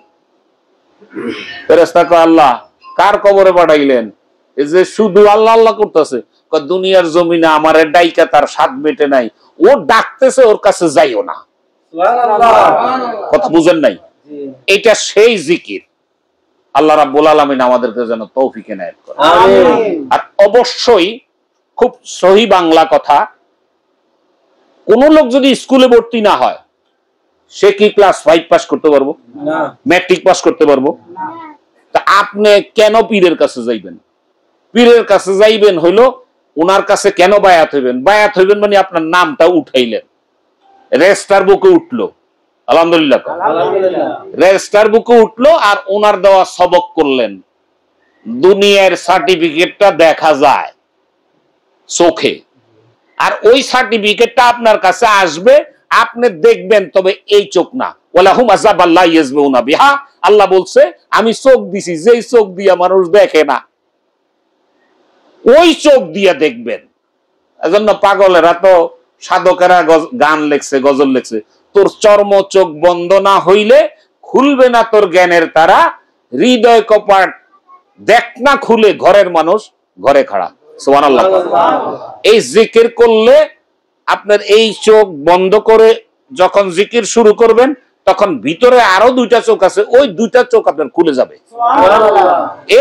ফেরেশতা কয়, আল্লাহ কার কবরে পাঠাইলেন? এই যে শুধু আল্লাহ আল্লাহ করতেছে। দুনিয়ার জমিনে আমার ডাইকা তার স্বাদ মেটে নাই, ও ডাকতেছে, ওর কাছে যাইও না। কথা বুঝেন নাই? এটা সেই জিকির। আল্লাহ রাব্বুল আলামিন আমাদেরকে যেন তৌফিক এনায়েত করেন। আমিন। আর অবশ্যই খুব সহি বাংলা কথা, কোন লোক যদি স্কুলে ভর্তি না হয় সে কি ক্লাস 5 পাস করতে পারবো? না। ম্যাট্রিক পাস করতে পারবো? না। তা আপনি কেন পীরের কাছে যাইবেন? পীরের কাছে যাইবেন হইলো ওনার কাছে কেন বায়াত হইবেন? বায়াত হইবেন মানে আপনার নামটা উঠাইলেন, রেজিস্টার বুকে উঠলো, আলহামদুলিল্লাহ রেজিস্টার বুকে উঠলো, আর ওনার দেওয়া সবক করলেন। দুনিয়ার সার্টিফিকেটটা দেখা যায় চোখে, আর ওই সার্টিফিকেটটা আপনার কাছে আসবে, আপনি দেখবেন, তবে এই চোখ না। ওয়ালাহুম আযাবাল্লাহ ইয়াজমাউনা বিহা, আল্লাহ বলছে আমি চোখ দিছি, যেই চোখ দিয়া মানুষ দেখে না ওই চোখ দিয়া দেখবেন। এজন্য পাগলেরা তো সাধকেরা গান লেখছে, গজল লেখছে, তোর চর্ম চোখ বন্ধ না হইলে খুলবে না তোর জ্ঞানের তারা, হৃদয় কপাট দেখ না খুলে ঘরের মানুষ ঘরে খাড়া। সুবহানাল্লাহ। এই জিকির করলে আপনার এই চোখ বন্ধ করে যখন জিকির শুরু করবেন তখন ভিতরে আরো দুইটা চোখ আছে, ওই দুইটা চোখ আপনার খুলে যাবে।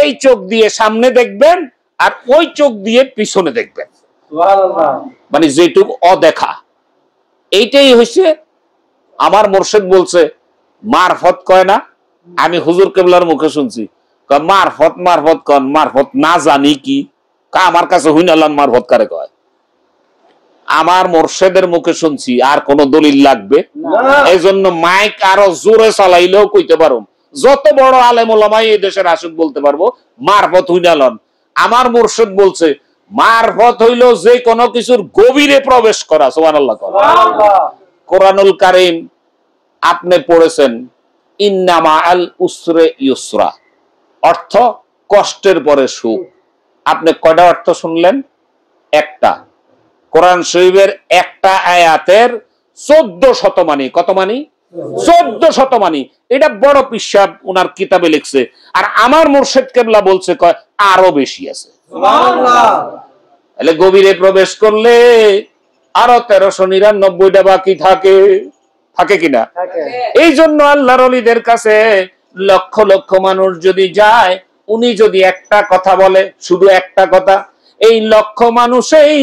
এই চোখ দিয়ে সামনে দেখবেন আর ওই চোখ দিয়ে পিছনে দেখবেন, মানে যেটুকু অদেখা। এইটাই হয়েছে আমার মুর্শিদ বলছে মারফত কয় না, আমি হুজুর কেবলার মুখে শুনছি মারফত মারফত কন, মারফত না জানি কি, আমার কাছে হুইনালান মারফত কারে কয়। আমার মুর্শিদের মুখে শুনছি, আর কোন দলিল লাগবে? এই জন্য মাইক আরো জোরে চালাইলেও কইতে পারো, যত বড় আলেম ওলামা এই দেশের আসুক বলতে পারবো মারফত হুইনালান। আমার মুর্শিদ বলছে মারফত হইল যে কোনো কিছুর গভীরে প্রবেশ করা। সুবহানাল্লাহ। কোরআনুল কারীম আপনি পড়েছেন ইন্নামা আল উসরে ইউসরা, অর্থ কষ্টের পরে সুখ। আপনি কয়টা অর্থ শুনলেন? একটা। কোরআন শরীফের একটা আয়াতের 1400 মানি। কত মানি? 1400 মানি। এটা বড় পিসাব ওনার কিতাবে লিখছে, আর আমার মুর্শিদ কেবলা বলছে কয় আরো বেশি আছে। সুবহানাল্লাহ। তাহলে গভীরে প্রবেশ করলে আরো 1399টা বাকি থাকে, থাকে কিনা? এই জন্য আল্লাহর ওলিদের কাছে লক্ষ লক্ষ মানুষ যদি যায়, উনি যদি একটা কথা বলে, শুধু একটা কথা, এই লক্ষ মানুষই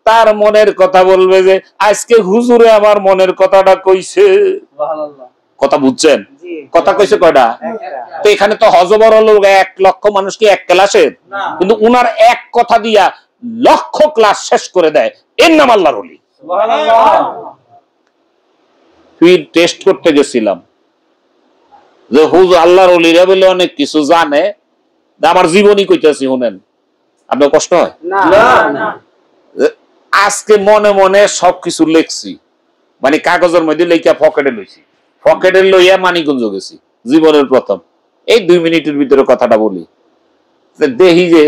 তার মনের কথা বলবে যে আজকে হুজুরে আমার মনের কথাটা কইছে। কথা বুঝছেন? কথা কইছে কয়টা? তো এখানে তো হজবর হলো 1 লক্ষ মানুষ কি এক ক্লাসের? কিন্তু উনার এক কথা দিয়া লক্ষ ক্লাস শেষ করে দেয়। এর নাম আল্লাহর ওলি। ফির টেস্ট করতে গেছিলাম যে হুজুর আল্লাহর ওলিরা বলে অনেক কিছু জানে, আমার জীবনই কইতাছি শুনেন, আপনার কষ্ট হয় না? আজকে মনে মনে সবকিছু লিখছি, মানে কাগজের মধ্যে লেখা পকেটে লইছি, পকেটে লইয়া মানিকগঞ্জ গেছি জীবনের প্রথম। এই 2 মিনিটের ভিতরে কথাটা বলি, দেখি যে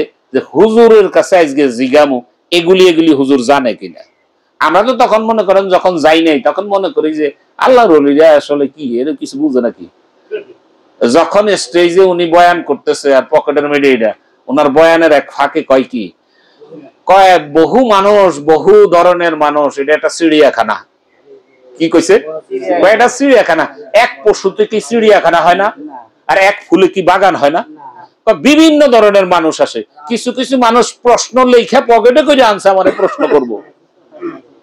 হুজুরের কাছে আজকে জিগামু এগুলি হুজুর জানে কিনা। আমরা তো তখন মনে করেন যখন যাই নাই তখন মনে করি যে আল্লাহর ওলিরা আসলে কি এর কিছু বুঝে নাকি। যখন স্টেজে উনি বয়ান করতেছে আর পকেটের মধ্যে এটা, ওনার বয়ানের এক ফাঁকে কয় কি কয়, বহু মানুষ, বহু ধরনের মানুষ, এটা একটা চিড়িয়াখানা। কি কইছে? এটা চিড়িয়াখানা। এক পশুতে কি চিড়িয়াখানা হয় না? আর এক ফুলে কি বাগান হয় না? বিভিন্ন ধরনের মানুষ আসে। কিছু কিছু মানুষ প্রশ্ন লেখা পকেটে করে আনছে, আমারে প্রশ্ন করবো।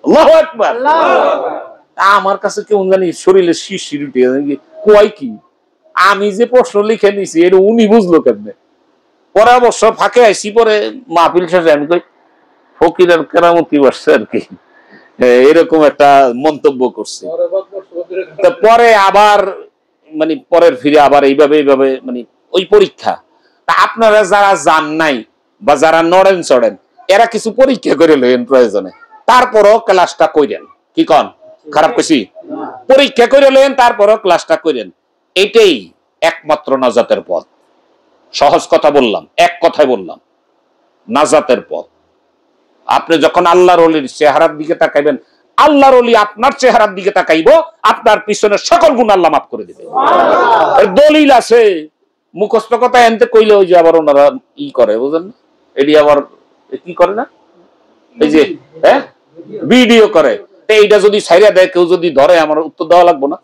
আল্লাহু আকবার। আমার কাছে কেমন জানি শরীরে শিরশির উঠে কয় কি, আমি যে প্রশ্ন লিখে নিছি এটা উনি বুঝলো কেমনে? পরে অবশ্য ফাঁকে আইসি, পরে মাহফিল শেষে আমি কই ফকিরের কেরামতি বসছে আর কি, এরকম একটা মন্তব্য করছে। পরে আবার মানে পরের ফিরে আবার এইভাবে মানে ওই পরীক্ষা। তা আপনারা যারা জান নাই বা যারা নড়েন চড়েন, এরা কিছু পরীক্ষা করে লইেন প্রয়োজনে, তারপরও ক্লাসটা কইরেন। কি কন? খারাপ কইছি? পরীক্ষা করে লইেন, তারপরও ক্লাসটা কইরেন। এইটাই একমাত্র নাজাতের পথ। সহজ কথা বললাম, এক কথায় বললাম, নাজাতের পথ। আপনি যখন আল্লাহর ওলির চেহারার দিকে তাকাইবেন, আল্লাহর ওলি আপনার চেহারার দিকে তাকাইব, আপনার পিছনে সকল গুণ আল্লাহ মাফ করে দিবে। দলিল আছে, মুখস্থ কথা এনতে কইলে ওই যে আবার ওনারা ই করে, বুঝেন? এটি আবার কি করে না, এই যে ভিডিও করে। এইটা যদি ছাইরা দেয়, কেউ যদি ধরে, আমার উত্তর দেওয়া লাগবো না?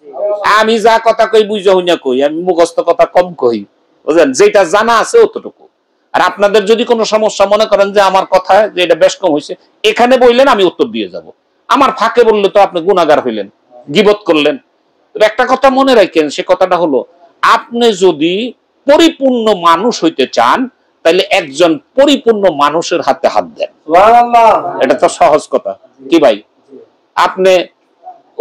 আমি যা কথা কই বুঝা হইনা কই, আমি মুখস্থ কথা কম কই, বুঝলেন, যেটা জানা আছে অতটুকু। আর আপনাদের যদি কোনো সমস্যা মনে করেন যে আমার কথা যে এটা বেশ কম হয়েছে, এখানে বললেন, আমি উত্তর দিয়ে যাব। আমার ফাঁকে বললে তো আপনি গুনাহগার হইলেন, গীবত করলেন। একটা কথা মনে রাখেন, সে কথাটা হলো, আপনি যদি পরিপূর্ণ মানুষ হইতে চান, তাহলে একজন পরিপূর্ণ মানুষের হাতে হাত দেন। এটা তো সহজ কথা। কি ভাই, আপনি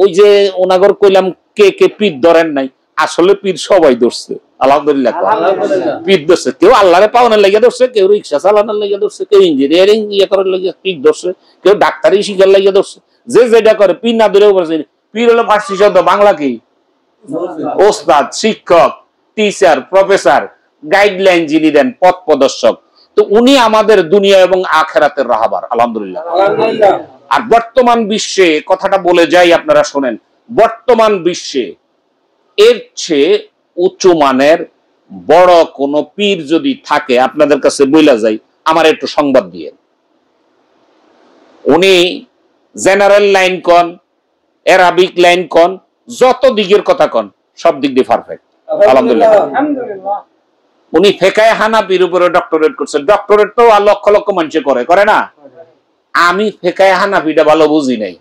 ওই যে ওনাগর কইলাম কে কে পীর ধরেন নাই, আসলে পীর সবাই ধরছে, আলহামদুলিল্লাহ। পীর ধরছে, কেউ আল্লাহরে পাওয়ানোর লাগিয়ে ধরছে, কেউ রিক্সা চালানোর লাগিয়ে ধরছে, কেউ ইঞ্জিনিয়ারিং ইয়ে করার লাগিয়ে পীর ধরছে, কেউ ডাক্তারি শিখার লাগিয়ে ধরছে। যে যেটা করে পীর না ধরেও পারছে। পীর হলো ফার্সি শব্দ, বাংলা কি? ওস্তাদ, শিক্ষক, টিচার, প্রফেসর, গাইডলাইন যিনি দেন, পথ প্রদর্শক। তো উনি আমাদের দুনিয়া এবং আখেরাতের রাহবার, আলহামদুলিল্লাহ। আর বর্তমান বিশ্বে কথাটা বলে যাই, আপনারা শোনেন, বর্তমান বিশ্বে এর চেয়ে উঁচু মানের বড় কোন পীর যদি থাকে, আপনাদের কাছে বইলা যাই, আমার একটু সংবাদ দিয়ে। উনি জেনারেল লাইন কন, অ্যারাবিক লাইন কন, যত দিকের কথা কন, সব দিক দিয়ে পারফেক্ট, আলহামদুলিল্লাহ। উনি ফেকায়ে হানাফির উপরে ডক্টরেট করছে। ডক্টরেট তো লক্ষ লক্ষ মানুষ করে না। আমি ফেকায়ে হানাফিটা ভালো বুঝি নাই।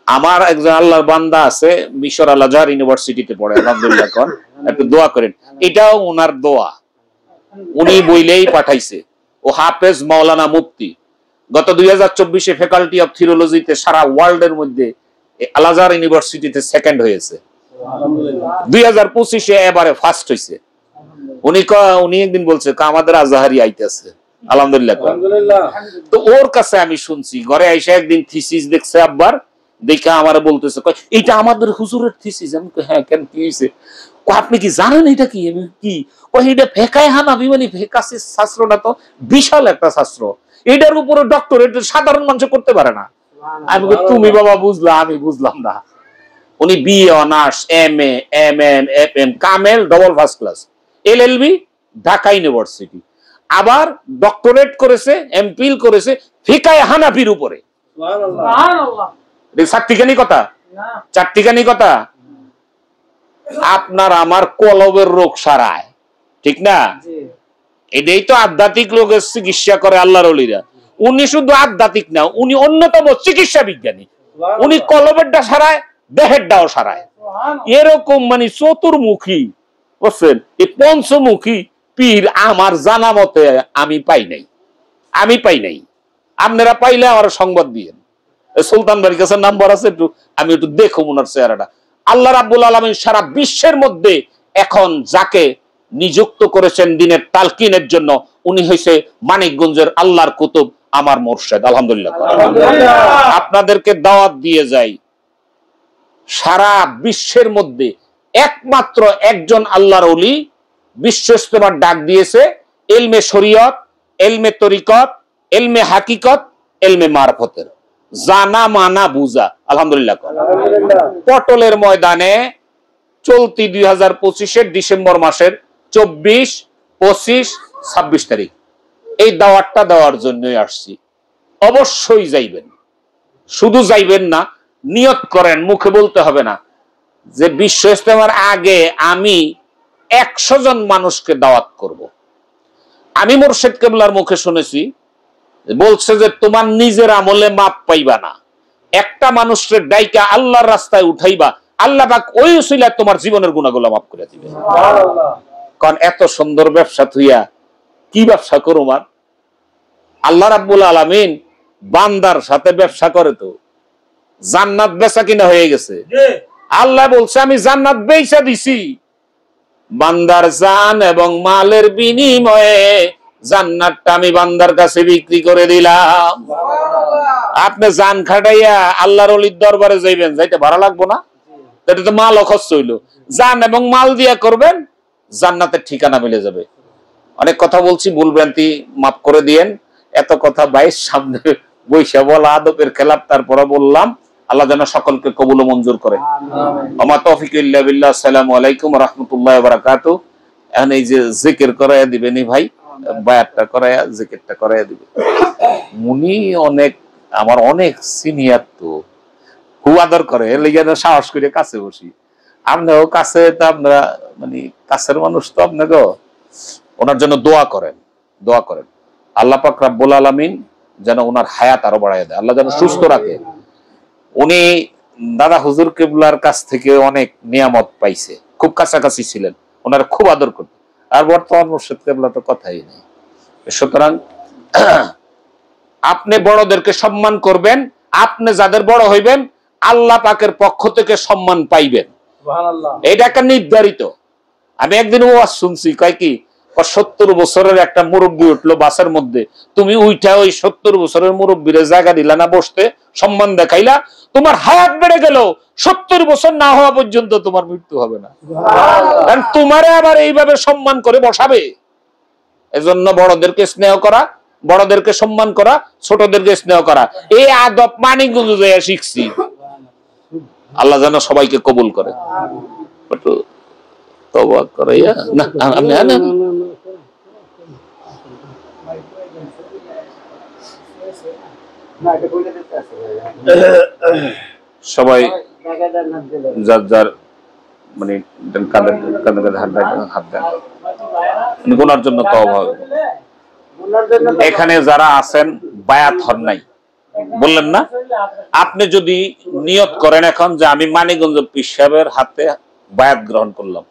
আমার একজন আল্লাহর বান্দা আছে, মিশর আল আজহার ইউনিভার্সিটিতে পড়ে, আলহামদুলিল্লাহ। কোন একটু দোয়া করেন, এটাও ওনার দোয়া, উনি বইলেই পাঠাইছে। ও হাফেজ মাওলানা মুফতি, গত 2024-এ ফ্যাকাল্টি অফ থিওলজিতে সারা ওয়ার্ল্ডের মধ্যে আল আজহার ইউনিভার্সিটিতে সেকেন্ড হয়েছে। 2025-এ এবারে ফার্স্ট হয়েছে। উনি একদিন বলছে আমাদের আজহারি আইতেছে, আলহামদুলিল্লাহ। তো ওর কাছে আমি শুনছি, ঘরে আইসা একদিন থিসিস দেখছে আব্বার, দেখে আমার বলতেছে এটা আমাদের হুজুরের থিসিস। আমি হ্যাঁ, কেন কি হয়েছে? আপনি কি জানেন এটা কি? কি এটা ফেকায়ে হানাফি, মানে ফেকাসিস শাস্ত্রটা তো বিশাল একটা শাস্ত্র, এটার উপরে ডক্টরেট সাধারণ মানুষ করতে পারে না। আমি তুমি বাবা বুঝলা, আমি বুঝলাম না। উনি BA honours, MA, MN, FM, কামেল double first class, LLB Dhaka university, আবার ডক্টরেট করেছে, এমপিল করেছে ফিকায়ে হানাফির উপরে। চারটিখানি কথা, চারটিখানি কথা। আপনার আমার কলবের রোগ সারায়, ঠিক না? এটাই তো আধ্যাত্মিক রোগের চিকিৎসা করে আল্লাহর ওলিরা। উনি শুধু আধ্যাত্মিক না, উনি অন্যতম চিকিৎসা বিজ্ঞানী। উনি কলবেরটা সারায়, দেহেরটাও সারায়। এরকম মানে চতুর্মুখী, বুঝছেন, এই পঞ্চমুখী পীর আমার জানা মতে আমি পাই নাই, আমি পাই নাই। আপনারা পাইলে আমার সংবাদ দিয়েন। সুলতান বাড়ির কাছে নাম্বার আছে, একটু আমি একটু দেখো ওনার চেহারাটা। আল্লাহ রাব্বুল আলামিন সারা বিশ্বের মধ্যে এখন যাকে নিযুক্ত করেছেন দিনের তালকিনের জন্য, উনি হইছে মানিকগঞ্জের আল্লাহর কুতুব, আমার মুর্শিদ, আলহামদুলিল্লাহ। আপনাদেরকে দাওয়াত দিয়ে যাই, সারা বিশ্বের মধ্যে একমাত্র একজন আল্লাহর ওলি বিশ্ব ইস্তেমার ডাক দিয়েছে, ইলমে শরীয়ত, ইলমে তরিকত, ইলমে হাকিকত, ইলমে মারফতের, জানা মানা বুঝা, আলহামদুলিল্লাহ। পটলের ময়দানে চলতি 2025-এর ডিসেম্বর মাসের 24, 25, 26 তারিখ এই দাওয়াতটা দেওয়ার জন্যই আসছি। অবশ্যই যাইবেন, শুধু যাইবেন না, নিয়ত করেন, মুখে বলতে হবে না যে বিশ্ব ইস্তেমার আগে আমি 100 জন মানুষকে দাওয়াত করব। আমি মুর্শিদ কেবলার মুখে শুনেছি, বলছে যে তোমার নিজের আমলে মাপ পাইবা না, একটা মানুষের ডাইকা আল্লাহর রাস্তায় উঠাইবা, আল্লাহ পাক ওই উসিলায় তোমার জীবনের গুনাহগুলো মাফ করে দিবে। কারণ এত সুন্দর ব্যবসা থুইয়া কি ব্যবসা করো? আমার আল্লাহ রাব্বুল আলামিন বান্দার সাথে ব্যবসা করে, তো জান্নাত বেচা কিনা হয়ে গেছে। আল্লাহ বলছে আমি জান্নাত বেচা দিছি, বান্দার জান এবং মালের বিনিময়ে জান্নাতটা আমি বান্দার কাছে বিক্রি করে দিলাম। আপনি জান খাটাইয়া আল্লাহর ওলির দরবারে যাইবেন, যাইতে ভাড়া লাগবো না? এটা তো মাল খরচ হইল, জান এবং মাল দিয়া করবেন, জান্নাতের ঠিকানা মিলে যাবে। অনেক কথা বলছি, ভুল ভ্রান্তি মাফ করে দিয়েন। এত কথা বাইশ সামনে বৈশা বলা আদবের খেলাফ, তারপরে বললাম। আল্লাহ যেন সকলকে কবুল ও মঞ্জুর করে। আমা তৌফিক ইল্লা বিল্লাহ। আসসালামু আলাইকুম ওয়া রাহমাতুল্লাহি ওয়া বারাকাতুহু। এখন এই যে জিকির করায়া দিবেনি ভাই, বায়াতটা করায়া জিকিরটা করায়া দিবে। মুনি অনেক আমার অনেক সিনিয়র, তো খুব আদর করে, লেগে সাহস করে কাছে বসি। আপনারও কাছে, তো আপনারা মানে কাছের মানুষ তো আপনাকে, ওনার জন্য দোয়া করেন, দোয়া করেন। আল্লাহ পাক রব্বুল আলামিন যেন ওনার হায়াত আরো বাড়ায় দেয়, আল্লাহ যেন সুস্থ রাখে। উনি দাদা হুজুর কিবলার কাছ থেকে অনেক নিয়ামত পাইছে, খুব কাছাকাছি ছিলেন, ওনারা খুব আদর করতেন। আর বর্তমান মুর্শিদ কিবলা তো কথাই নেই। সুতরাং আপনি বড়দেরকে সম্মান করবেন, আপনি যাদের বড় হইবেন আল্লাহ পাকের পক্ষ থেকে সম্মান পাইবেন, এটা একটা নির্ধারিত। আমি একদিন ওয়াজ শুনছি, কয় কি 70 বছরের একটা মুরব্বী উঠলো বাসের মধ্যে, তুমি উইঠা ওই 70 বছরের মুরব্বীরে জায়গা দিলা না বসতে, সম্মান দেখাইলা, তোমার হায়াত বেড়ে গেল, 70 বছর না হওয়া পর্যন্ত তোমার মৃত্যু হবে না, কারণ তোমারে আবার এইভাবে সম্মান করে বসাবে। এজন্য বড়দেরকে স্নেহ করা, বড়দেরকে সম্মান করা, ছোটদেরকে স্নেহ করা, এই আদব মানিকগঞ্জ শিখছি। আল্লাহ যেন সবাইকে কবুল করে। তওবা করে না আমি না সবাই যার যার মানে হাত দেন গুনার জন্য তওবা হবে। এখানে যারা আছেন বায়াত হন নাই, বললেন না, আপনি যদি নিয়ত করেন এখন যে আমি মানিকগঞ্জ পীর সাহেবের হাতে বায়াত গ্রহণ করলাম,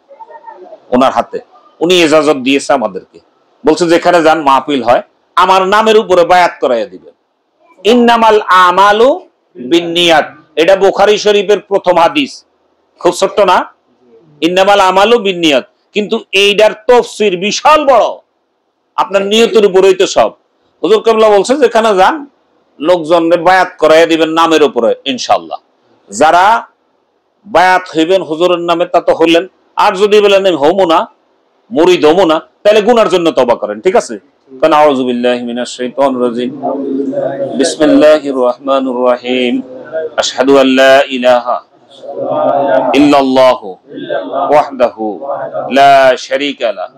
ওনার হাতে, উনি ইজাজত দিয়েছে আমাদেরকে, বলছে যেখানে যান মাহফিল হয় আমার নামের উপরে বায়াত করাইয়া দিবেন। ইন্নামাল আমালু বিন্নিয়াত, এটা বুখারী শরীফের প্রথম হাদিস, খুব ছোট্ট না, ইন্নামাল আমালু বিন্নিয়াত, কিন্তু এইটার তাফসীর বিশাল বড়, আপনার নিয়তের উপরেই তো সব। হুজুর কিবলা বলছে যেখানে যান লোকজনকে বায়াত করাইয়া দিবেন নামের উপরে, ইনশাআল্লাহ। যারা বায়াত হইবেন হুজুরের নামে তা তো হইলেন, আর যদি বলেন আমি হমু না, মুরিদ হমু না, তাহলে গুনার জন্য তওবা করেন, ঠিক আছে? কারণ আউযু বিল্লাহি মিনাশ শাইতানির রাজিম, বিসমিল্লাহির রহমানির রহিম, আশহাদু আল্লা ইলাহা ইল্লাল্লাহু ওয়াহদাহু লা শারীকা লাহু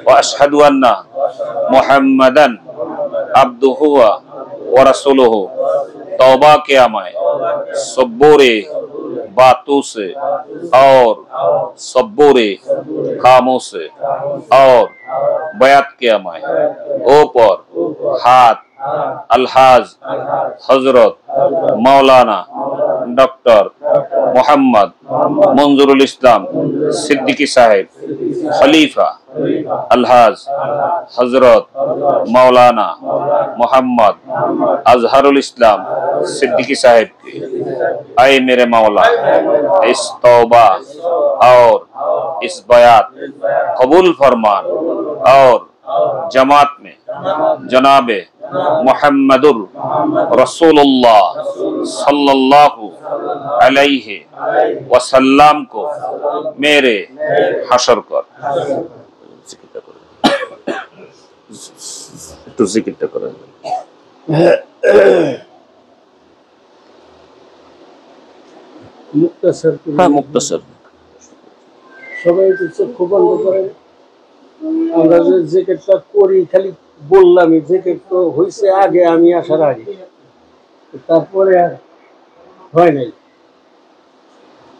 ওয়া আশহাদু আন্না মুহাম্মাদান আবদুহু ওয়া রাসূলুহু। तौबा किया मैं सबूरे बातों से और सबूरे कामों से और बयात किया मैं ऊपर हाथ अलहाज हजरत मौलाना डॉक्टर मोहम्मद मंजूरुल इस्लाम सिद्दीकी साहेब खलीफा अलहाज हजरत मौलाना मोहम्मद अजहरुल इस्लाम सिद्दीकी साहेब की, ऐ मेरे मौला इस तौबा और इस बयात कबूल फरमान और जमात में जनाबे मुहम्मदुर रसूलुल्लाह सल्लल्लाहु अलैहि वसल्लम को मेरे हशर कर। একটু জিকিরটা করেন। মুক্তাসর, হ্যাঁ মুক্তাসর, সবাই তো চক্ষু বন্ধ করেন। আমরা যে জিকিরটা করি খালি বললাম, জিকির তো হয়েছে আগে, আমি আসার আগে, তারপরে আর হয় নাই।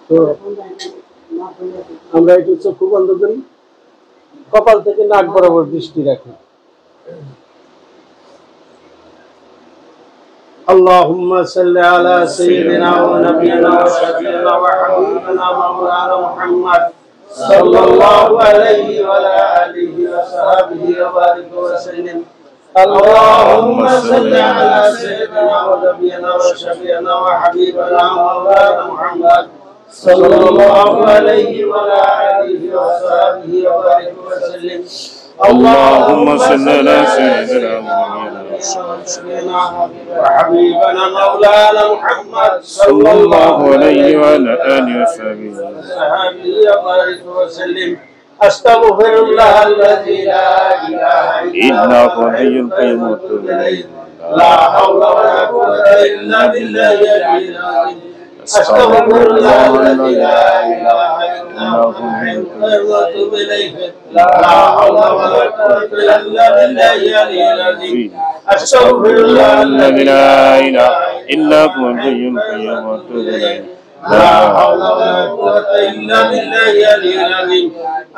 তো আমরা একটু চক্ষু বন্ধ করি, কপাল থেকে নাক বরাবর দৃষ্টি রাখি। اللهم صل على سيدنا ونبينا وشفيعنا وحبيبنا مولانا محمد صلى الله عليه وعلى آله وصحبه وبارك وسلم. اللهم صل على سيدنا ونبينا وشفيعنا وحبيبنا مولانا محمد صلى الله عليه وعلى آله وصحبه وبارك وسلم. اللهم صل على سيدنا وحبيبنا مولانا محمد صلى الله عليه وعلى آله وصحبه وبارك وسلم. أستغفر الله الذي لا إله إلا هو الحي القيوم وأتوب إليه. لا حول ولا قوة إلا بالله العلي العظيم. أستغفر الله الذي لا إله إلا هو الحي القيوم وأتوب إليه. لا حول ولا قوة إلا بالله العلي العظيم. أستغفر الله الذي لا إله إلا هو الحي القيوم وأتوب إليه. لا حول ولا قوة إلا بالله العلي العظيم.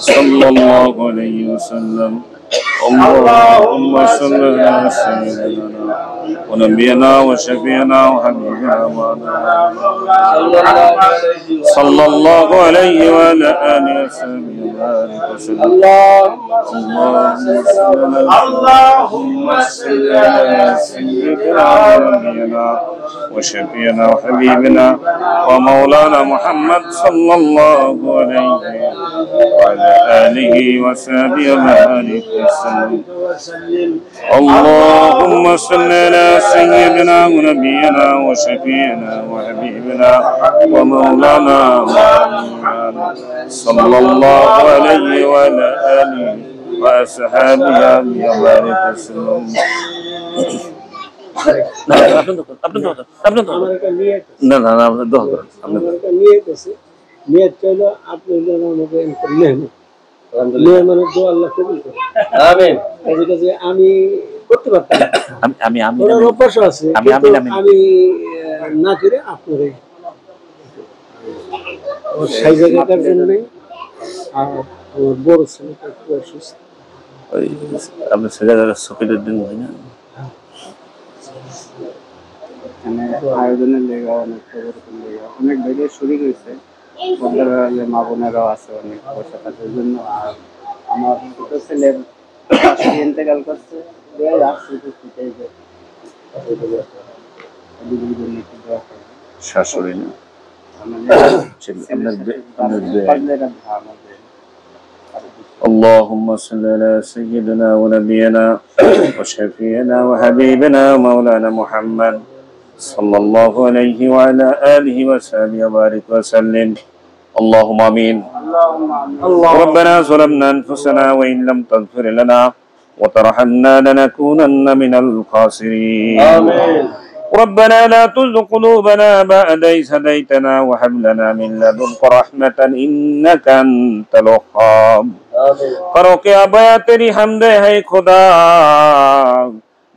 sallallahu alaihi wasallam. Allahumma salli ala sayyidina wa nabiyyina wa shafi'ina wa habibina sallallahu alaihi wa ala alihi wa sahbihi wa sallam. Allahumma salli ala sayyidina wa nabiyyina wa shafi'ina wa habibina wa maulana Muhammad sallallahu alaihi wa ala alihi wa sahbihi wa اللهم صل على سيدنا ونبينا وشفيعنا وحبيبنا ومولانا محمد صلى الله عليه وعلى آله وأصحابه وبارك وسلم. আমি করতে পারতাম, আমি না করে আপনার সেই জায়গাটার জন্য আমার বড় ছেলেটা একটু অসুস্থ, আপনি সে জায়গায় সকিলের দিন হয় না আয়োজনের লেগা অনেক জায়গায় শরীর হয়েছে, মা বোনেরাও আছে অনেক পয়সা টাকার জন্য। আর আমার ছোট ছেলের ইন্তেকাল করছে, শাশুড়ি না اللهم صل على سيدنا ونبينا وشفيعنا وحبيبنا مولانا محمد صلى الله عليه وعلى آله وصحبه وبارك وسلم. اللهم آمين. ربنا ظلمنا أنفسنا وإن لم تغفر لنا وترحمنا لنكونن من الخاسرين. آمين. ربنا لا تزغ قلوبنا بعد إذ هديتنا وهب لنا من لدنك رحمة إنك أنت الوهاب. करो क्या बया तेरी हमदे है खुदा,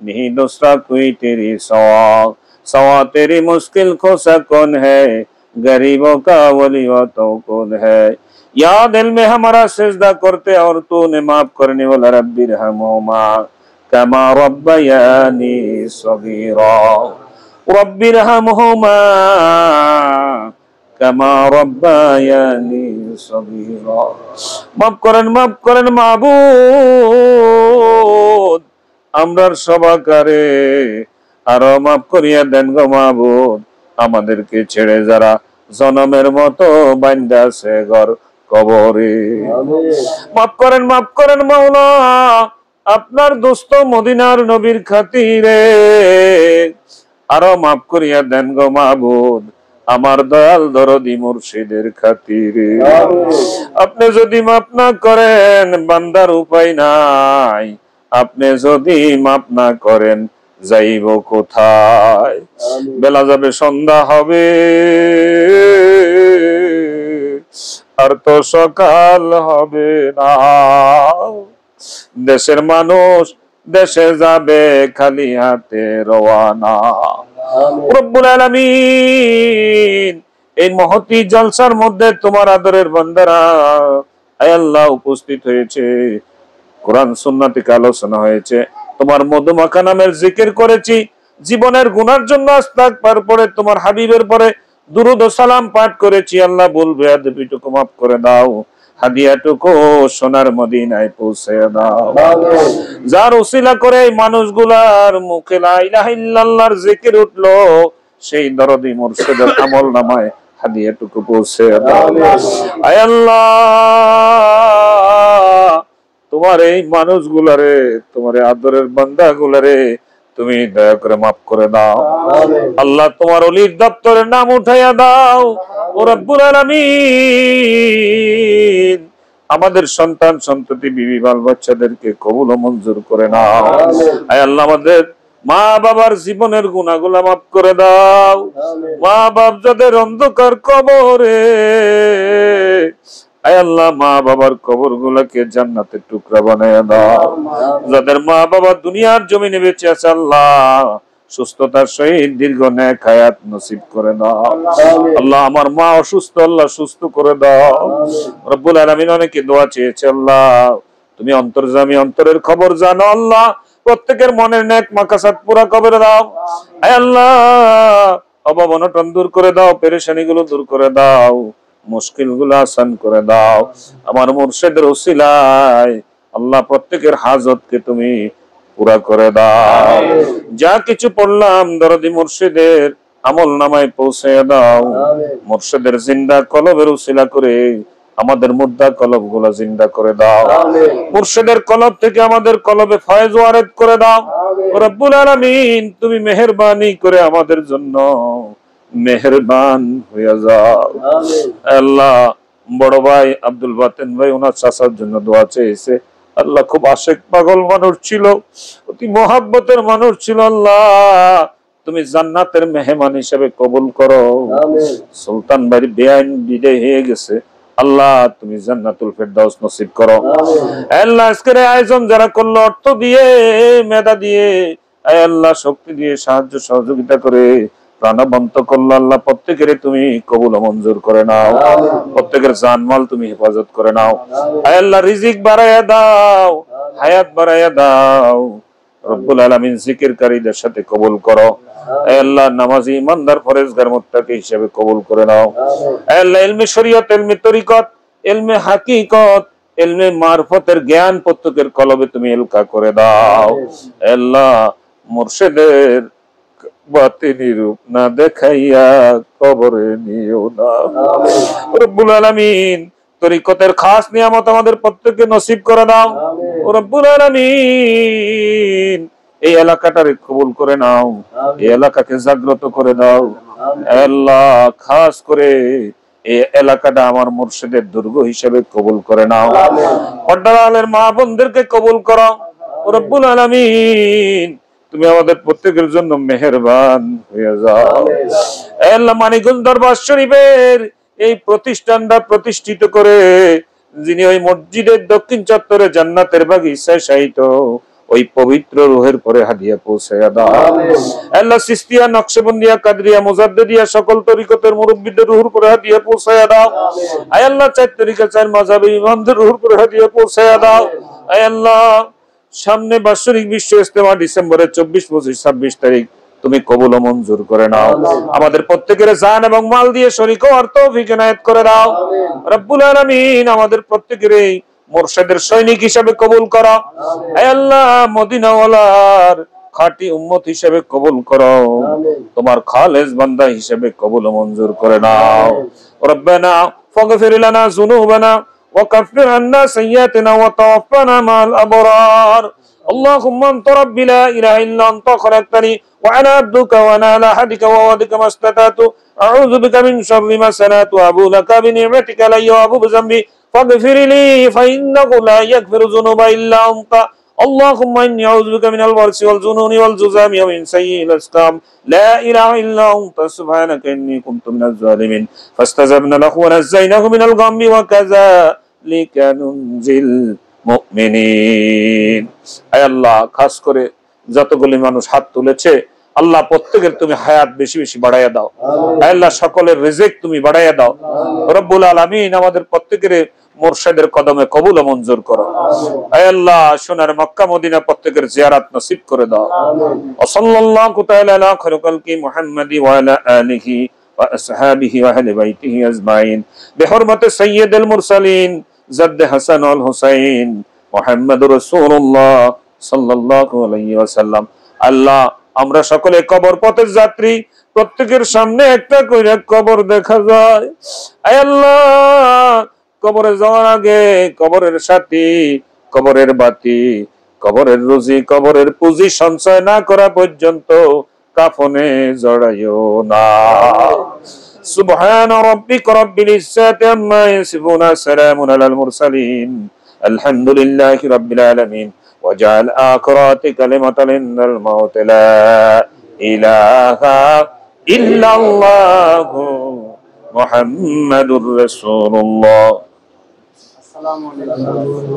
नहीं दूसरा कोई तेरी सवा तेरी मुश्किल को सकून है, गरीबों का वली वो तो कौन है। या दिल में हमारा सिजदा करते और तूने माफ करने वाला रब्बी रहमुमा कमा रब्बयानी सगीरा, रब्बी रहमुमा कमा रब्बयानी सगीरा। माफ करें माबুদ আমরার সবাকারে, আরো মাফ করিয়া দেন গো মাবুদ আমাদেরকে ছেড়ে যারা জনমের মতো বান্দা আছে ঘর কবরে। মাফ করেন মাওলা আপনার দোস্ত মদিনার নবীর খাতিরে, আরো মাফ করিয়া দেন গো মাবুদ আমার দয়াল দরদি মুর্শিদের খাতিরে। আপনি যদি মাফ না করেন বান্দার উপায় নাই, আপনি যদি মাফ না করেন যাইব কোথায়? বেলা যাবে, সন্ধ্যা হবে, আর তো সকাল হবে না। দেশের মানুষ দেশে যাবে খালি হাতে রওয়ানা। রব্বুল আলামিন, এই মহতি জলসার মধ্যে তোমার আদরের বান্দারা আয় আল্লাহ উপস্থিত হয়েছে, কোরআন সুন্নাহ থেকে আলোচনা হয়েছে, তোমার মধুমাখা নামের জিকির করেছি, জীবনের গুনার জন্য আস্তাগফার পরে তোমার হাবিবের পরে দুরূদ ও সালাম পাঠ করেছি। আল্লাহ বলবে আদবিটুকু মাফ করে দাও, হাদিয়াটুকু সোনার মদিনায় পৌঁছে দাও। যার উসিলা করে এই মানুষগুলার মুখে লা ইলাহা ইল্লাল্লাহর জিকির উঠলো, সেই দরদি মুর্শিদের আমল নামায় হাদিয়াটুকু পৌঁছে দাও। আয় আল্লাহ, তোমার এই মানুষগুলারে, তোমার আদরের বান্দাগুলারে তুমি দয়া করে মাফ করে দাও। আল্লাহ, তোমার ওলির দপ্তরের নাম উঠাইয়া দাও। ও রব্বুল আলামিন, আমাদের সন্তান সন্ততি বিবি বাল বাচ্চাদেরকে কবুল ও মঞ্জুর করে নাও। আয় আল্লাহ, আমাদের মা বাবার জীবনের গুনাহগুলো মাফ করে দাও। মা বাপ যাদের অন্ধকার কবরে, আয় আল্লাহ, মা বাবার কবর গুলাকে জান্নাতের টুকরা বানায়া দাও। যাদের মা বাবা দুনিয়ার জমিনে বেঁচে আছে, আল্লাহ সুস্থতার সহিত দীর্ঘ নেক হায়াত নসিব করে দাও। আল্লাহ, আমার মা অসুস্থ, আল্লাহ সুস্থ করে দাও। রব্বুল আলামিন, অনেকে দোয়া চেয়েছে, আল্লাহ তুমি অন্তর্যামী, অন্তরের খবর জানো। আল্লাহ, প্রত্যেকের মনের নেক মাকাসাত পুরা করে দাও। আয় আল্লাহ, অভাব অনটন দূর করে দাও, পেরেশানি গুলো দূর করে দাও, মুশকিল গুলো আসান করে দাও। আমার মুর্শিদের উসিলায় আল্লাহ প্রত্যেকের হাজতকে তুমি পুরা করে দাও। যা কিছু পড়লাম দরদি মুর্শিদের আমল নামায় পৌঁছে দাও। মুর্শিদের জিন্দা কলবের উসিলা করে আমাদের মুর্দা কলব গুলা জিন্দা করে দাও। মুর্শিদের কলব থেকে আমাদের কলবে ফয়েজ ওয়ারেদ করে দাও। রব্বুল আলামিন, তুমি মেহেরবানি করে আমাদের জন্য মেহেরবান হয়ে যাও। আল্লাহ, বড় ভাই আব্দুল বাতেন ভাই ওনার চাচার জন্য দোয়া চেয়েছে। আল্লাহ, খুব আশেক পাগল মানুষ ছিল, অতি মোহাব্বতের মানুষ ছিল। আল্লাহ, তুমি জান্নাতের মেহমান হিসেবে কবুল করো। সুলতান বাড়ি বেআইন বিদায় হয়ে গেছে, আল্লাহ তুমি জান্নাতুল ফেরদাউস নসিব করো। আল্লাহ, আজকের আয়োজন যারা করলো, অর্থ দিয়ে, মেধা দিয়ে, আল্লাহ শক্তি দিয়ে সাহায্য সহযোগিতা করে প্রাণবন্ত করলো, আল্লাহ প্রত্যেকের তুমি কবুল মঞ্জুর করে নাও। প্রত্যেকের জানমাল তুমি হেফাজত করে নাও। আল্লাহ, রিজিক বাড়াইয়া দাও, হায়াত বাড়াইয়া দাও। রব্বুল আলামিন, জিকিরকারীদের সাথে কবুল করো। আল্লাহ, নামাজি ইমানদার পরেজগার মুত্তাকি হিসেবে কবুল করে নাও। আল্লাহ, ইলমে শরীয়ত, ইলমে তরিকত, ইলমে হাকিকত, ইলমে মারফতের জ্ঞান প্রত্যেকের কলবে তুমি এলকা করে দাও। আল্লাহ, মুর্শিদের বাতিনি রূপ না দেখাইয়া কবরে নিও না। রব্বুল আলামিন, তরিকতের খাস নিয়ামত আমাদের প্রত্যেককে নসিব করে দাও। রব্বুল আলামিন, এই এলাকাটারে কবুল করে নাও, এই এলাকাকে জাগ্রত করে দাও। আল্লাহ, খাস করে এই এলাকাটা আমার মুর্শিদের দুর্গ হিসেবে কবুল করে নাও। পর্দার মা বোনদেরকে কবুল করো। রব্বুল আলামিন, তুমি আমাদের প্রত্যেকের জন্য মেহেরবান হয়ে যাও। আল্লাহ, মানিকগঞ্জ দরবার শরীফের এই প্রতিষ্ঠানটা প্রতিষ্ঠিত করে যিনি ওই মসজিদের দক্ষিণ চত্বরে জান্নাতের বাগিচায় শায়িত, ওই পবিত্র রূহের পরে হাদিয়া পৌঁছায়া দাও। আল্লাহ, সিস্তিয়া, নকশবন্দিয়া, কাদরিয়া, মুজাদ্দিদিয়া সকল তরিকতের মুরব্বিদের রূহের পরে হাদিয়া পৌঁছায়া দাও। আয় আল্লাহ, চার তরিকা, চার মাযহাবের ইমামদের রূহের পরে হাদিয়া পৌঁছায়া দাও। আয় আল্লাহ, সামনে বাৎসরিক বিশ্ব ইজতেমা ডিসেম্বরের 24, 25, 26 তারিখ তুমি কবুল ও মঞ্জুর করে নাও। আমাদের প্রত্যেকের জান এবং মাল দিয়ে শরীক হওয়ার তৌফিক এনায়েত করে দাও। রব্বুল আলামিন, আমাদের প্রত্যেকের মুর্শিদের সৈনিক হিসেবে কবুল করো। হে আল্লাহ, মদিনাওয়ালার খাঁটি উম্মত হিসেবে কবুল করো। তোমার খালেস বান্দা হিসেবে কবুল ও মঞ্জুর করে নাও। রব্বানা ফাগফির লানা যুনুবানা ওয়া কাফির আন্না সাইয়্যাতিনা ওয়া তাওফানা মাল আবরার। اللهم انت ربي لا اله الا انت خلقتني وانا عبدك وانا على عهدك ووعدك ما استطعت اعوذ بك من شر ما صنعت وابو لك بنعمتك علي وابو بذنبي فاغفر لي فانه لا يغفر الذنوب الا انت اللهم اني اعوذ بك من البرص والجنون والجذام ومن سيء الاسقام لا اله الا انت سبحانك اني كنت من الظالمين فاستجبنا له ونجيناه من الغم وكذلك ننجي المؤمنين আয় আল্লাহ খাস করে যতগুলি মানুষ হাত তুলেছে আল্লাহ প্রত্যেকের তুমি হায়াত বেশি বেশি বাড়াইয়া দাও আয় আল্লাহ সকলের রিজিক তুমি বাড়াইয়া দাও রব্বুল আলামিন আমাদের প্রত্যেকের মুর্শিদের কদমে কবুল ও মঞ্জুর করো আয় আল্লাহ সোনার মক্কা মদিনা প্রত্যেকের জিয়ারত নসিব করে দাও ওয়া সাল্লাল্লাহু তাআলা আলা খায়রি খালকি মুহাম্মাদি ওয়া আলা আলিহি ওয়া আসহাবিহি ওয়া আহলি বাইতিহি আজমাইন বিহুরমাতি সাইয়্যিদিল মুরসালিন জাদ্দ হাসান ওয়াল হুসাইন মুহাম্মাদুর রাসূলুল্লাহ সাল্লাল্লাহু আলাইহি ওয়াসাল্লাম আল্লাহ আমরা সকলে কবর পথের যাত্রী প্রত্যেকের সামনে একটা কইরা কবর দেখা যায় আয় আল্লাহ কবরে যাওয়ার আগে কবরের সাথী কবরের বাতি কবরের রুজি কবরের পুঁজি সঞ্চয় না করা পর্যন্ত কাফনে জড়াইও না সুবহান রাব্বিকা রাব্বিল ইজ্জাতি আম্মা ইয়াসিফুন সালামুন আলাল মুরসালিন আলহামদুলিল্লাহি রাব্বিল আলামিন ওয়াজআল আখিরাতি কালিমাতান ইনদাল মাউত লা ইলাহা ইল্লাল্লাহু মুহাম্মাদুর রাসূলুল্লাহ আসসালামু আলাইকুম।